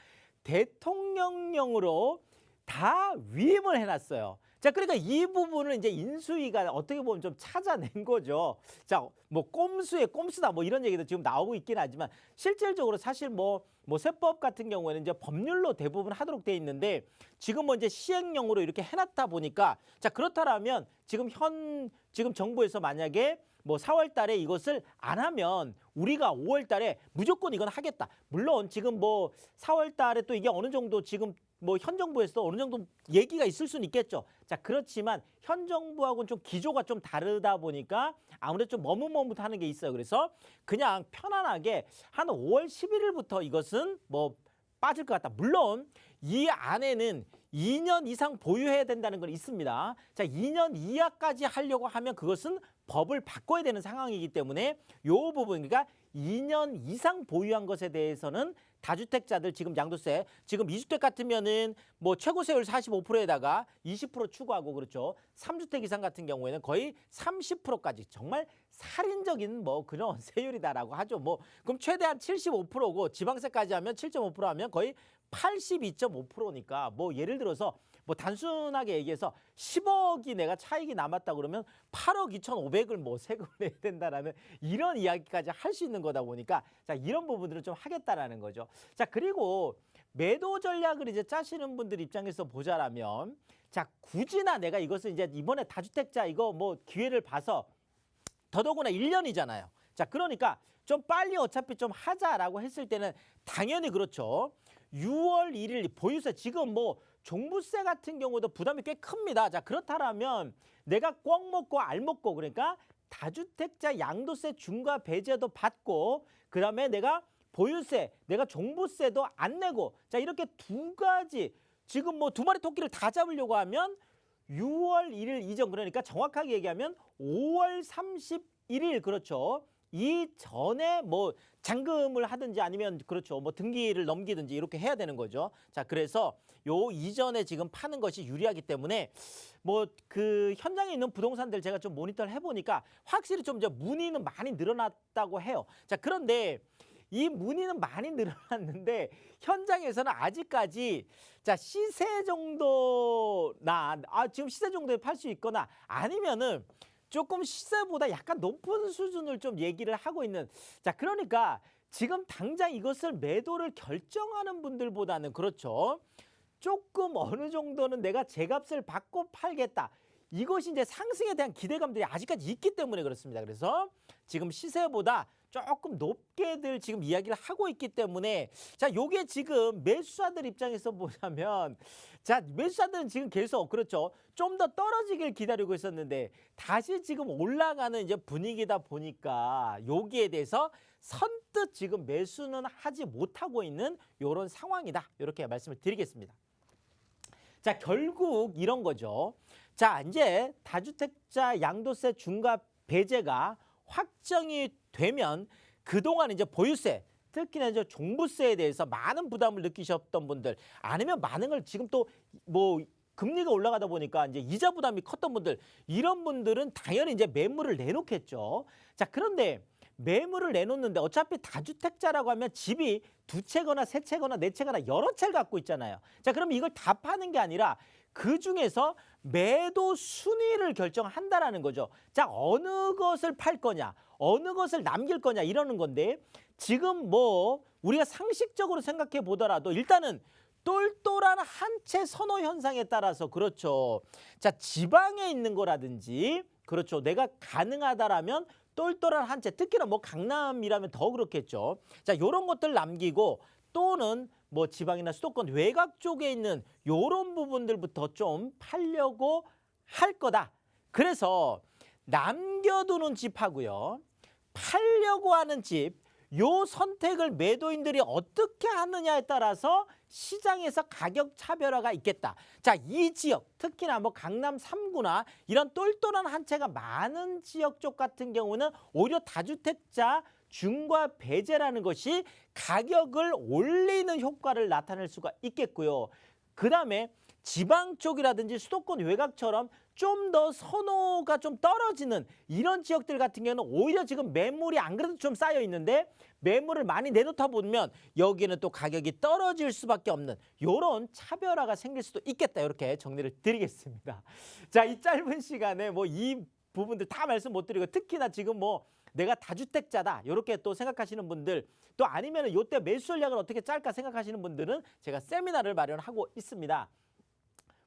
대통령령으로 다 위임을 해놨어요. 자, 그러니까 이 부분을 이제 인수위가 어떻게 보면 좀 찾아낸 거죠. 자, 뭐 꼼수의 꼼수다 뭐 이런 얘기도 지금 나오고 있긴 하지만 실질적으로 사실 뭐 세법 같은 경우에는 이제 법률로 대부분 하도록 돼 있는데 지금 뭐 이제 시행령으로 이렇게 해놨다 보니까 자, 그렇다라면 지금 정부에서 만약에 뭐 4월 달에 이것을 안 하면 우리가 5월 달에 무조건 이건 하겠다. 물론 지금 뭐 4월 달에 또 이게 어느 정도 지금 뭐 현 정부에서 어느 정도 얘기가 있을 수는 있겠죠. 자, 그렇지만 현 정부하고는 좀 기조가 좀 다르다 보니까 아무래도 좀 머뭇머뭇하는 게 있어요. 그래서 그냥 편안하게 한 5월 11일부터 이것은 뭐 빠질 것 같다. 물론 이 안에는 2년 이상 보유해야 된다는 건 있습니다. 자, 2년 이하까지 하려고 하면 그것은 법을 바꿔야 되는 상황이기 때문에 요 부분, 그러니까 2년 이상 보유한 것에 대해서는 다주택자들 지금 양도세, 지금 2주택 같으면은 뭐 최고 세율 45%에다가 20% 추가하고 그렇죠. 3주택 이상 같은 경우에는 거의 30%까지 정말 살인적인 뭐 그런 세율이다라고 하죠. 뭐 그럼 최대한 75%고 지방세까지 하면 7.5% 하면 거의 82.5%니까 뭐 예를 들어서 뭐 단순하게 얘기해서 10억이 내가 차익이 남았다 그러면 8억 2,500을 뭐 세금을 내야 된다라는 이런 이야기까지 할 수 있는 거다 보니까 자, 이런 부분들을 좀 하겠다라는 거죠. 자, 그리고 매도 전략을 이제 짜시는 분들 입장에서 보자라면 자, 굳이나 내가 이것을 이제 이번에 다주택자 이거 뭐 기회를 봐서 더더구나 1년이잖아요. 자, 그러니까 좀 빨리 어차피 좀 하자라고 했을 때는 당연히 그렇죠. 6월 1일 보유세 지금 뭐 종부세 같은 경우도 부담이 꽤 큽니다. 자, 그렇다면 내가 꿩 먹고 알 먹고 그러니까 다주택자 양도세 중과 배제도 받고 그다음에 내가 보유세, 내가 종부세도 안 내고 자, 이렇게 두 가지 지금 뭐 두 마리 토끼를 다 잡으려고 하면 6월 1일 이전 그러니까 정확하게 얘기하면 5월 31일 그렇죠. 이 전에 뭐 잔금을 하든지 아니면 그렇죠. 뭐 등기를 넘기든지 이렇게 해야 되는 거죠. 자, 그래서 요 이전에 지금 파는 것이 유리하기 때문에 뭐 그 현장에 있는 부동산들 제가 좀 모니터를 해보니까 확실히 좀 이제 문의는 많이 늘어났다고 해요. 자, 그런데 이 문의는 많이 늘어났는데 현장에서는 아직까지 자, 시세 정도나 지금 시세 정도에 팔 수 있거나 아니면은 조금 시세보다 약간 높은 수준을 좀 얘기를 하고 있는 자, 그러니까 지금 당장 이것을 매도를 결정하는 분들보다는 그렇죠. 조금 어느 정도는 내가 제값을 받고 팔겠다. 이것이 이제 상승에 대한 기대감들이 아직까지 있기 때문에 그렇습니다. 그래서 지금 시세보다 조금 높게들 지금 이야기를 하고 있기 때문에 자, 요게 지금 매수자들 입장에서 보자면 자, 매수자들은 지금 계속 그렇죠. 좀 더 떨어지길 기다리고 있었는데 다시 지금 올라가는 이제 분위기다 보니까 여기에 대해서 선뜻 지금 매수는 하지 못하고 있는 요런 상황이다. 이렇게 말씀을 드리겠습니다. 자, 결국 이런 거죠. 자, 이제 다주택자 양도세 중과 배제가 확정이 되면 그동안 이제 보유세 특히나 이제 종부세에 대해서 많은 부담을 느끼셨던 분들 아니면 많은 걸 지금 또 뭐 금리가 올라가다 보니까 이제 이자 부담이 컸던 분들 이런 분들은 당연히 이제 매물을 내놓겠죠. 자, 그런데 매물을 내놓는데 어차피 다주택자라고 하면 집이 두 채거나 세 채거나 네 채거나 여러 채를 갖고 있잖아요. 자, 그러면 이걸 다 파는 게 아니라 그 중에서 매도 순위를 결정한다라는 거죠. 자, 어느 것을 팔 거냐, 어느 것을 남길 거냐 이러는 건데 지금 뭐 우리가 상식적으로 생각해 보더라도 일단은 똘똘한 한 채 선호 현상에 따라서 그렇죠. 자, 지방에 있는 거라든지 그렇죠. 내가 가능하다라면 똘똘한 한 채, 특히나 뭐 강남이라면 더 그렇겠죠. 자, 요런 것들 남기고 또는 뭐 지방이나 수도권 외곽 쪽에 있는 요런 부분들부터 좀 팔려고 할 거다. 그래서 남겨두는 집하고요. 팔려고 하는 집, 요 선택을 매도인들이 어떻게 하느냐에 따라서 시장에서 가격 차별화가 있겠다. 자, 이 지역, 특히나 뭐 강남 3구나 이런 똘똘한 한 채가 많은 지역 쪽 같은 경우는 오히려 다주택자 중과 배제라는 것이 가격을 올리는 효과를 나타낼 수가 있겠고요. 그 다음에 지방 쪽이라든지 수도권 외곽처럼 좀 더 선호가 좀 떨어지는 이런 지역들 같은 경우는 오히려 지금 매물이 안 그래도 좀 쌓여 있는데 매물을 많이 내놓다 보면 여기는 또 가격이 떨어질 수밖에 없는 이런 차별화가 생길 수도 있겠다. 이렇게 정리를 드리겠습니다. 자, 이 짧은 시간에 뭐 이 부분들 다 말씀 못 드리고 특히나 지금 뭐 내가 다주택자다 이렇게 또 생각하시는 분들 또 아니면 이때 매수 전략을 어떻게 짤까 생각하시는 분들은 제가 세미나를 마련하고 있습니다.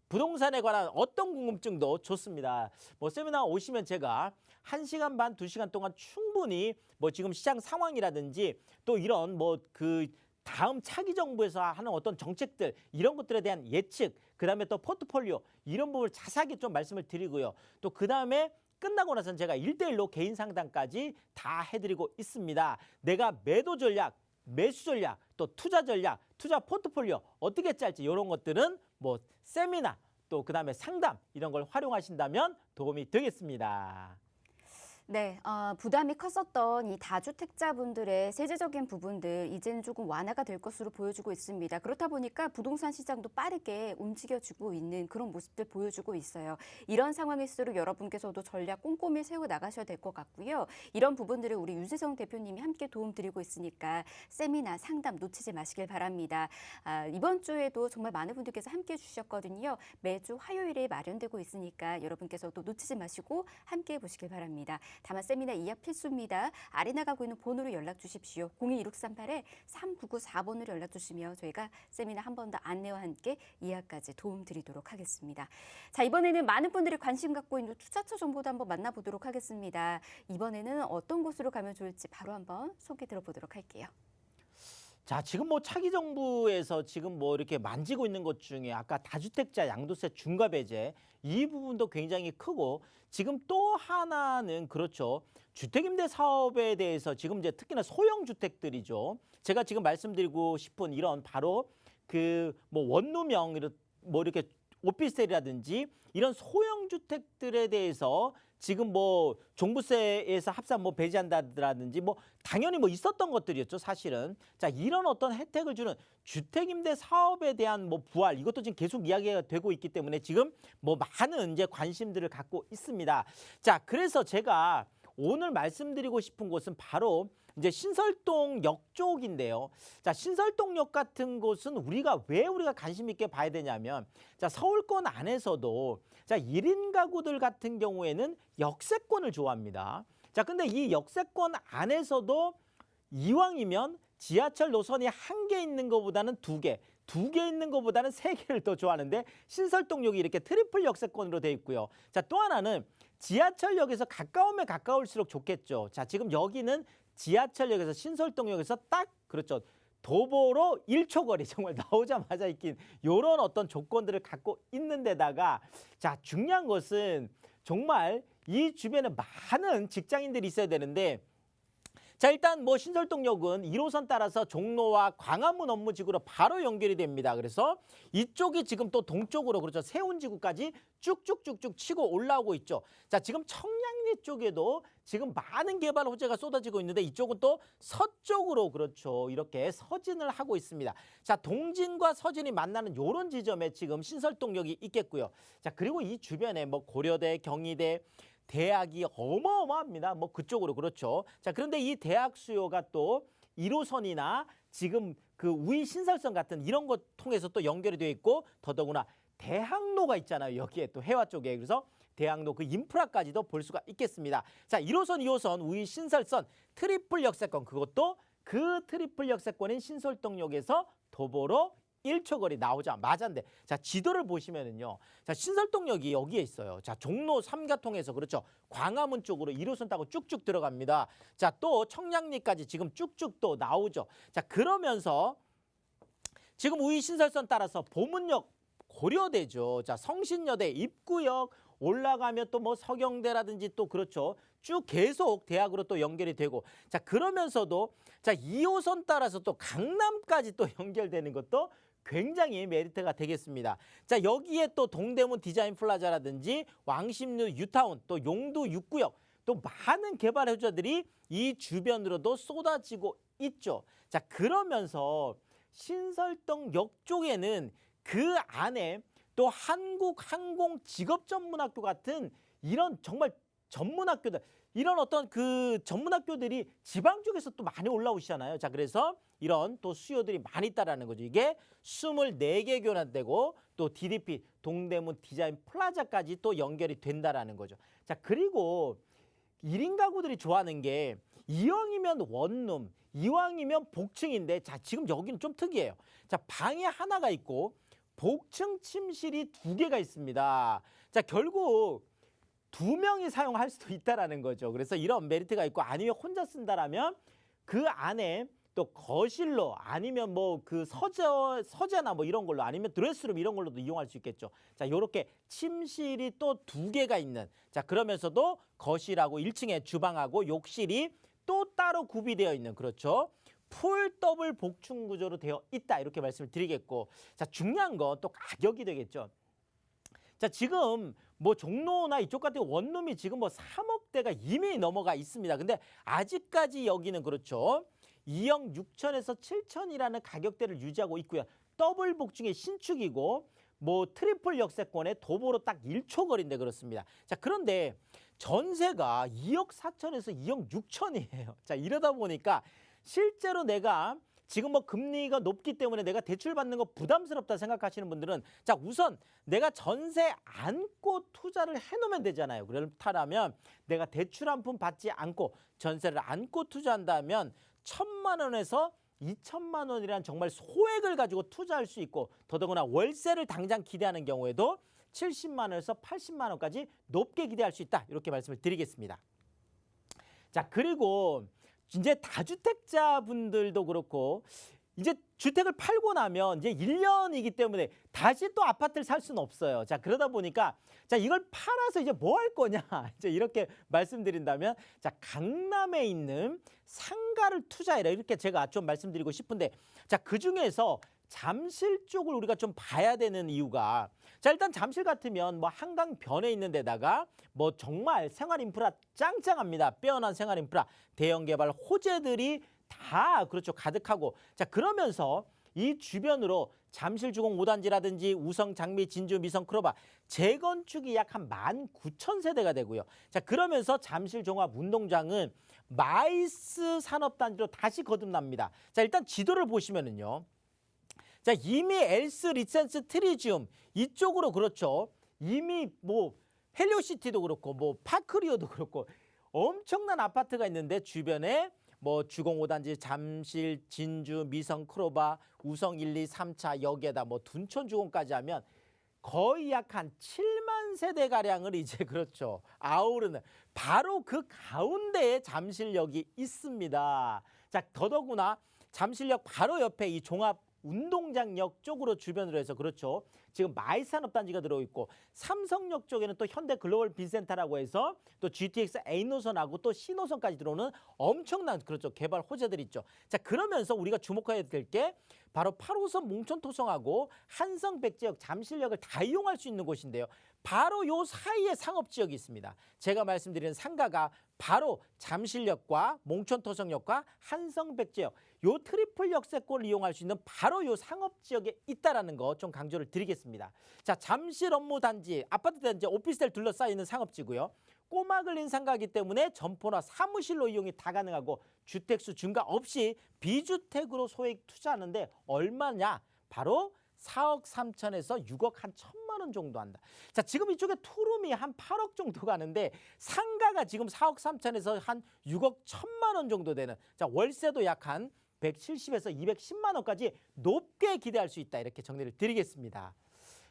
부동산에 관한 어떤 궁금증도 좋습니다. 뭐 세미나 오시면 제가 1시간 반, 2시간 동안 충분히 뭐 지금 시장 상황이라든지 또 이런 뭐 그 다음 차기 정부에서 하는 어떤 정책들 이런 것들에 대한 예측, 그다음에 또 포트폴리오 이런 부분을 자세하게 좀 말씀을 드리고요. 또 그다음에 끝나고 나서는 제가 1대1로 개인 상담까지 다 해드리고 있습니다. 내가 매도 전략, 매수 전략, 또 투자 전략, 투자 포트폴리오 어떻게 짤지 이런 것들은 뭐 세미나 또 그다음에 상담 이런 걸 활용하신다면 도움이 되겠습니다. 네, 부담이 컸었던 이 다주택자분들의 세제적인 부분들 이제는 조금 완화가 될 것으로 보여지고 있습니다. 그렇다 보니까 부동산 시장도 빠르게 움직여주고 있는 그런 모습들 보여주고 있어요. 이런 상황일수록 여러분께서도 전략 꼼꼼히 세워 나가셔야 될 것 같고요. 이런 부분들을 우리 유재성 대표님이 함께 도움드리고 있으니까 세미나 상담 놓치지 마시길 바랍니다. 이번 주에도 정말 많은 분들께서 함께 해주셨거든요. 매주 화요일에 마련되고 있으니까 여러분께서도 놓치지 마시고 함께 해보시길 바랍니다. 다만 세미나 예약 필수입니다. 아래 나가고 있는 번호로 연락 주십시오. 021638-3994번으로 연락 주시면 저희가 세미나 한 번 더 안내와 함께 예약까지 도움드리도록 하겠습니다. 자, 이번에는 많은 분들이 관심 갖고 있는 투자처 정보도 한번 만나보도록 하겠습니다. 이번에는 어떤 곳으로 가면 좋을지 바로 한번 소개 들어보도록 할게요. 자, 지금 뭐 차기 정부에서 지금 뭐 이렇게 만지고 있는 것 중에 아까 다주택자 양도세 중과 배제 이 부분도 굉장히 크고 지금 또 하나는 그렇죠. 주택임대 사업에 대해서 지금 이제 특히나 소형 주택들이죠. 제가 지금 말씀드리고 싶은 이런 바로 그 뭐 원룸형 뭐 이렇게 오피스텔이라든지 이런 소형 주택들에 대해서 지금 뭐 종부세에서 합산 뭐 배제한다든지 뭐 당연히 뭐 있었던 것들이었죠, 사실은. 자, 이런 어떤 혜택을 주는 주택임대 사업에 대한 뭐 부활 이것도 지금 계속 이야기가 되고 있기 때문에 지금 뭐 많은 이제 관심들을 갖고 있습니다. 자, 그래서 제가 오늘 말씀드리고 싶은 곳은 바로 이제 신설동역 쪽인데요. 자, 신설동역 같은 곳은 왜 우리가 관심 있게 봐야 되냐면 자, 서울권 안에서도 자, 1인 가구들 같은 경우에는 역세권을 좋아합니다. 자, 근데 이 역세권 안에서도 이왕이면 지하철 노선이 1개 있는 것보다는 2개, 2개 있는 것보다는 3개를 더 좋아하는데 신설동역이 이렇게 트리플 역세권으로 되어 있고요. 자, 또 하나는 지하철역에서 가까우면 가까울수록 좋겠죠. 자, 지금 여기는 지하철역에서 신설동역에서 딱 그렇죠. 도보로 1초 거리 정말 나오자마자 있긴 이런 어떤 조건들을 갖고 있는 데다가 자, 중요한 것은 정말 이 주변에 많은 직장인들이 있어야 되는데 자, 일단 뭐 신설동역은 1호선 따라서 종로와 광화문 업무지구로 바로 연결이 됩니다. 그래서 이쪽이 지금 또 동쪽으로 그렇죠. 세운지구까지 쭉쭉쭉쭉 치고 올라오고 있죠. 자, 지금 청량리 쪽에도 지금 많은 개발 호재가 쏟아지고 있는데 이쪽은 또 서쪽으로 그렇죠. 이렇게 서진을 하고 있습니다. 자, 동진과 서진이 만나는 이런 지점에 지금 신설동역이 있겠고요. 자, 그리고 이 주변에 뭐 고려대, 경희대 대학이 어마어마합니다. 뭐 그쪽으로 그렇죠. 자, 그런데 이 대학 수요가 또 1호선이나 지금 그 우이 신설선 같은 이런 것 통해서 또 연결이 되어 있고 더더구나 대학로가 있잖아요. 여기에 또 해화 쪽에. 그래서 대학로 그 인프라까지도 볼 수가 있겠습니다. 자, 1호선, 2호선, 우이 신설선 트리플 역세권 그것도 그 트리플 역세권인 신설동역에서 도보로 1초 거리 나오자마자인데 자, 지도를 보시면은요. 자, 신설동역이 여기에 있어요. 자, 종로 3가 통해서 그렇죠. 광화문 쪽으로 1호선 타고 쭉쭉 들어갑니다. 자, 또 청량리까지 지금 쭉쭉 또 나오죠. 자, 그러면서 지금 우이 신설선 따라서 보문역 고려대죠. 자, 성신여대 입구역 올라가면 또 뭐 서경대라든지 또 그렇죠. 쭉 계속 대학으로 또 연결이 되고 자, 그러면서도 자, 2호선 따라서 또 강남까지 또 연결되는 것도 굉장히 메리트가 되겠습니다. 자, 여기에 또 동대문 디자인 플라자라든지 왕십리 유타운 또 용두 6구역 또 많은 개발 호재들이 이 주변으로도 쏟아지고 있죠. 자, 그러면서 신설동역 쪽에는 그 안에 또 한국항공직업전문학교 같은 이런 정말 전문학교들, 이런 어떤 그 전문학교들이 지방 쪽에서 또 많이 올라오시잖아요. 자, 그래서 이런 또 수요들이 많이 있다라는 거죠. 이게 24개 교환되고 또 DDP 동대문 디자인 플라자까지 또 연결이 된다라는 거죠. 자, 그리고 1인 가구들이 좋아하는 게 이왕이면 원룸, 이왕이면 복층인데, 자, 지금 여기는 좀 특이해요. 자, 방이 하나가 있고 복층 침실이 2개가 있습니다. 자, 결국 2명이 사용할 수도 있다라는 거죠. 그래서 이런 메리트가 있고, 아니면 혼자 쓴다라면 그 안에 또 거실로, 아니면 뭐 그 서재나 뭐 이런 걸로, 아니면 드레스룸 이런 걸로도 이용할 수 있겠죠. 자, 요렇게 침실이 또 2개가 있는, 자, 그러면서도 거실하고 1층에 주방하고 욕실이 또 따로 구비되어 있는, 그렇죠. 풀 더블 복층 구조로 되어 있다, 이렇게 말씀을 드리겠고, 자, 중요한 건 또 가격이 되겠죠. 자, 지금 뭐 종로나 이쪽 같은 원룸이 지금 뭐 3억대가 이미 넘어가 있습니다. 근데 아직까지 여기는 그렇죠. 2억 6천에서 7천이라는 가격대를 유지하고 있고요. 더블 복층의 신축이고 뭐 트리플 역세권에 도보로 딱 1초 거리인데 그렇습니다. 자, 그런데 전세가 2억 4천에서 2억 6천이에요. 자, 이러다 보니까 실제로 내가 지금 뭐 금리가 높기 때문에 내가 대출 받는 거 부담스럽다 생각하시는 분들은, 자, 우선 내가 전세 안고 투자를 해놓으면 되잖아요. 그렇다면 내가 대출 한 푼 받지 않고 전세를 안고 투자한다면 1,000만 원에서 2천만 원이란 정말 소액을 가지고 투자할 수 있고, 더더구나 월세를 당장 기대하는 경우에도 70만 원에서 80만 원까지 높게 기대할 수 있다, 이렇게 말씀을 드리겠습니다. 자, 그리고 이제 다주택자분들도 그렇고, 이제 주택을 팔고 나면 이제 1년이기 때문에 다시 또 아파트를 살 수는 없어요. 자, 그러다 보니까, 자, 이걸 팔아서 이제 뭐 할 거냐, 이제 이렇게 말씀드린다면, 자, 강남에 있는 상가를 투자해라, 이렇게 제가 좀 말씀드리고 싶은데, 자, 그중에서 잠실 쪽을 우리가 좀 봐야 되는 이유가, 자, 일단 잠실 같으면 뭐 한강 변에 있는 데다가 뭐 정말 생활 인프라 짱짱합니다. 빼어난 생활 인프라, 대형 개발 호재들이 다 그렇죠, 가득하고, 자, 그러면서 이 주변으로 잠실 주공 5단지라든지 우성, 장미, 진주, 미성, 크로바 재건축이 약 한 19,000세대가 되고요. 자, 그러면서 잠실 종합 운동장은 마이스 산업단지로 다시 거듭납니다. 자, 일단 지도를 보시면은요. 자, 이미 엘스, 리센스, 트리지움 이쪽으로 그렇죠. 이미 뭐 헬리오시티도 그렇고 뭐 파크리오도 그렇고 엄청난 아파트가 있는데, 주변에 뭐 주공 5단지, 잠실, 진주, 미성, 크로바, 우성 1, 2, 3차, 여기에다 뭐 둔촌 주공까지 하면 거의 약 한 7만 세대 가량을 이제 그렇죠, 아우르는 바로 그 가운데에 잠실역이 있습니다. 자, 더더구나 잠실역 바로 옆에 이 종합 운동장역 쪽으로 주변으로 해서 그렇죠, 지금 마이산업단지가 들어있고, 삼성역 쪽에는 또 현대 글로벌 빈센터라고 해서 또 GTX A노선하고 또 C노선까지 들어오는 엄청난 그렇죠, 개발 호재들이 있죠. 자, 그러면서 우리가 주목해야 될 게 바로 8호선 몽촌토성하고 한성백제역, 잠실역을 다 이용할 수 있는 곳인데요. 바로 요 사이에 상업지역이 있습니다. 제가 말씀드리는 상가가 바로 잠실역과 몽촌토성역과 한성백제역, 요 트리플 역세권을 이용할 수 있는 바로 요 상업지역에 있다라는 거 좀 강조를 드리겠습니다. 자, 잠실 업무단지, 아파트 단지, 오피스텔 둘러싸여 있는 상업지고요. 꼬막을린 상가이기 때문에 점포나 사무실로 이용이 다 가능하고, 주택수 증가 없이 비주택으로 소액 투자하는데 얼마냐? 바로 4억 3천에서 6억 한 1,000만 원 정도 한다. 자, 지금 이쪽에 투룸이 한 8억 정도 가는데 상가가 지금 4억 3천에서 한 6억 1,000만 원 정도 되는, 자, 월세도 약 한 170에서 210만 원까지 높게 기대할 수 있다, 이렇게 정리를 드리겠습니다.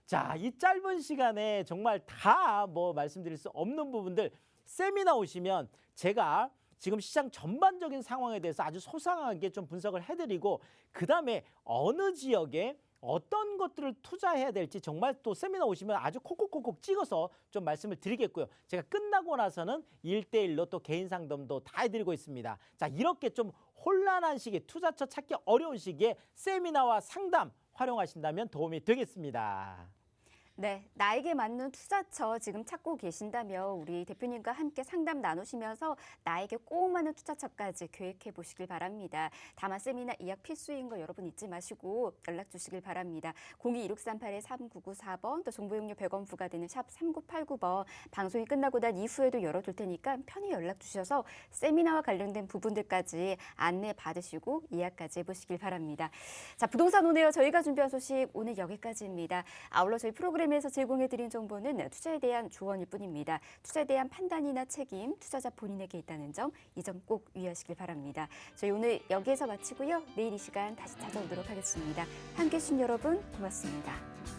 자, 이 짧은 시간에 정말 다 뭐 말씀드릴 수 없는 부분들, 세미나 오시면 제가 지금 시장 전반적인 상황에 대해서 아주 소상하게 좀 분석을 해드리고, 그 다음에 어느 지역에 어떤 것들을 투자해야 될지 정말 또 세미나 오시면 아주 콕콕콕콕 찍어서 좀 말씀을 드리겠고요. 제가 끝나고 나서는 1대1로 또 개인 상담도 다 해드리고 있습니다. 자, 이렇게 좀 혼란한 시기에, 투자처 찾기 어려운 시기에 세미나와 상담 활용하신다면 도움이 되겠습니다. 네, 나에게 맞는 투자처 지금 찾고 계신다면 우리 대표님과 함께 상담 나누시면서 나에게 꼭 맞는 투자처까지 계획해 보시길 바랍니다. 다만 세미나 예약 필수인 거 여러분 잊지 마시고 연락 주시길 바랍니다. 02-1638-3994번 또 정보용료 100원 부과되는 샵 3989번 방송이 끝나고 난 이후에도 열어둘 테니까 편히 연락 주셔서 세미나와 관련된 부분들까지 안내 받으시고 예약까지 해보시길 바랍니다. 자, 부동산 오네요. 저희가 준비한 소식 오늘 여기까지입니다. 아울러 저희 프로그램에서 제공해드린 정보는 투자에 대한 조언일 뿐입니다. 투자에 대한 판단이나 책임, 투자자 본인에게 있다는 점, 이 점 꼭 유의하시길 바랍니다. 저희 오늘 여기에서 마치고요. 내일 이 시간 다시 찾아오도록 하겠습니다. 함께해 주신 여러분 고맙습니다.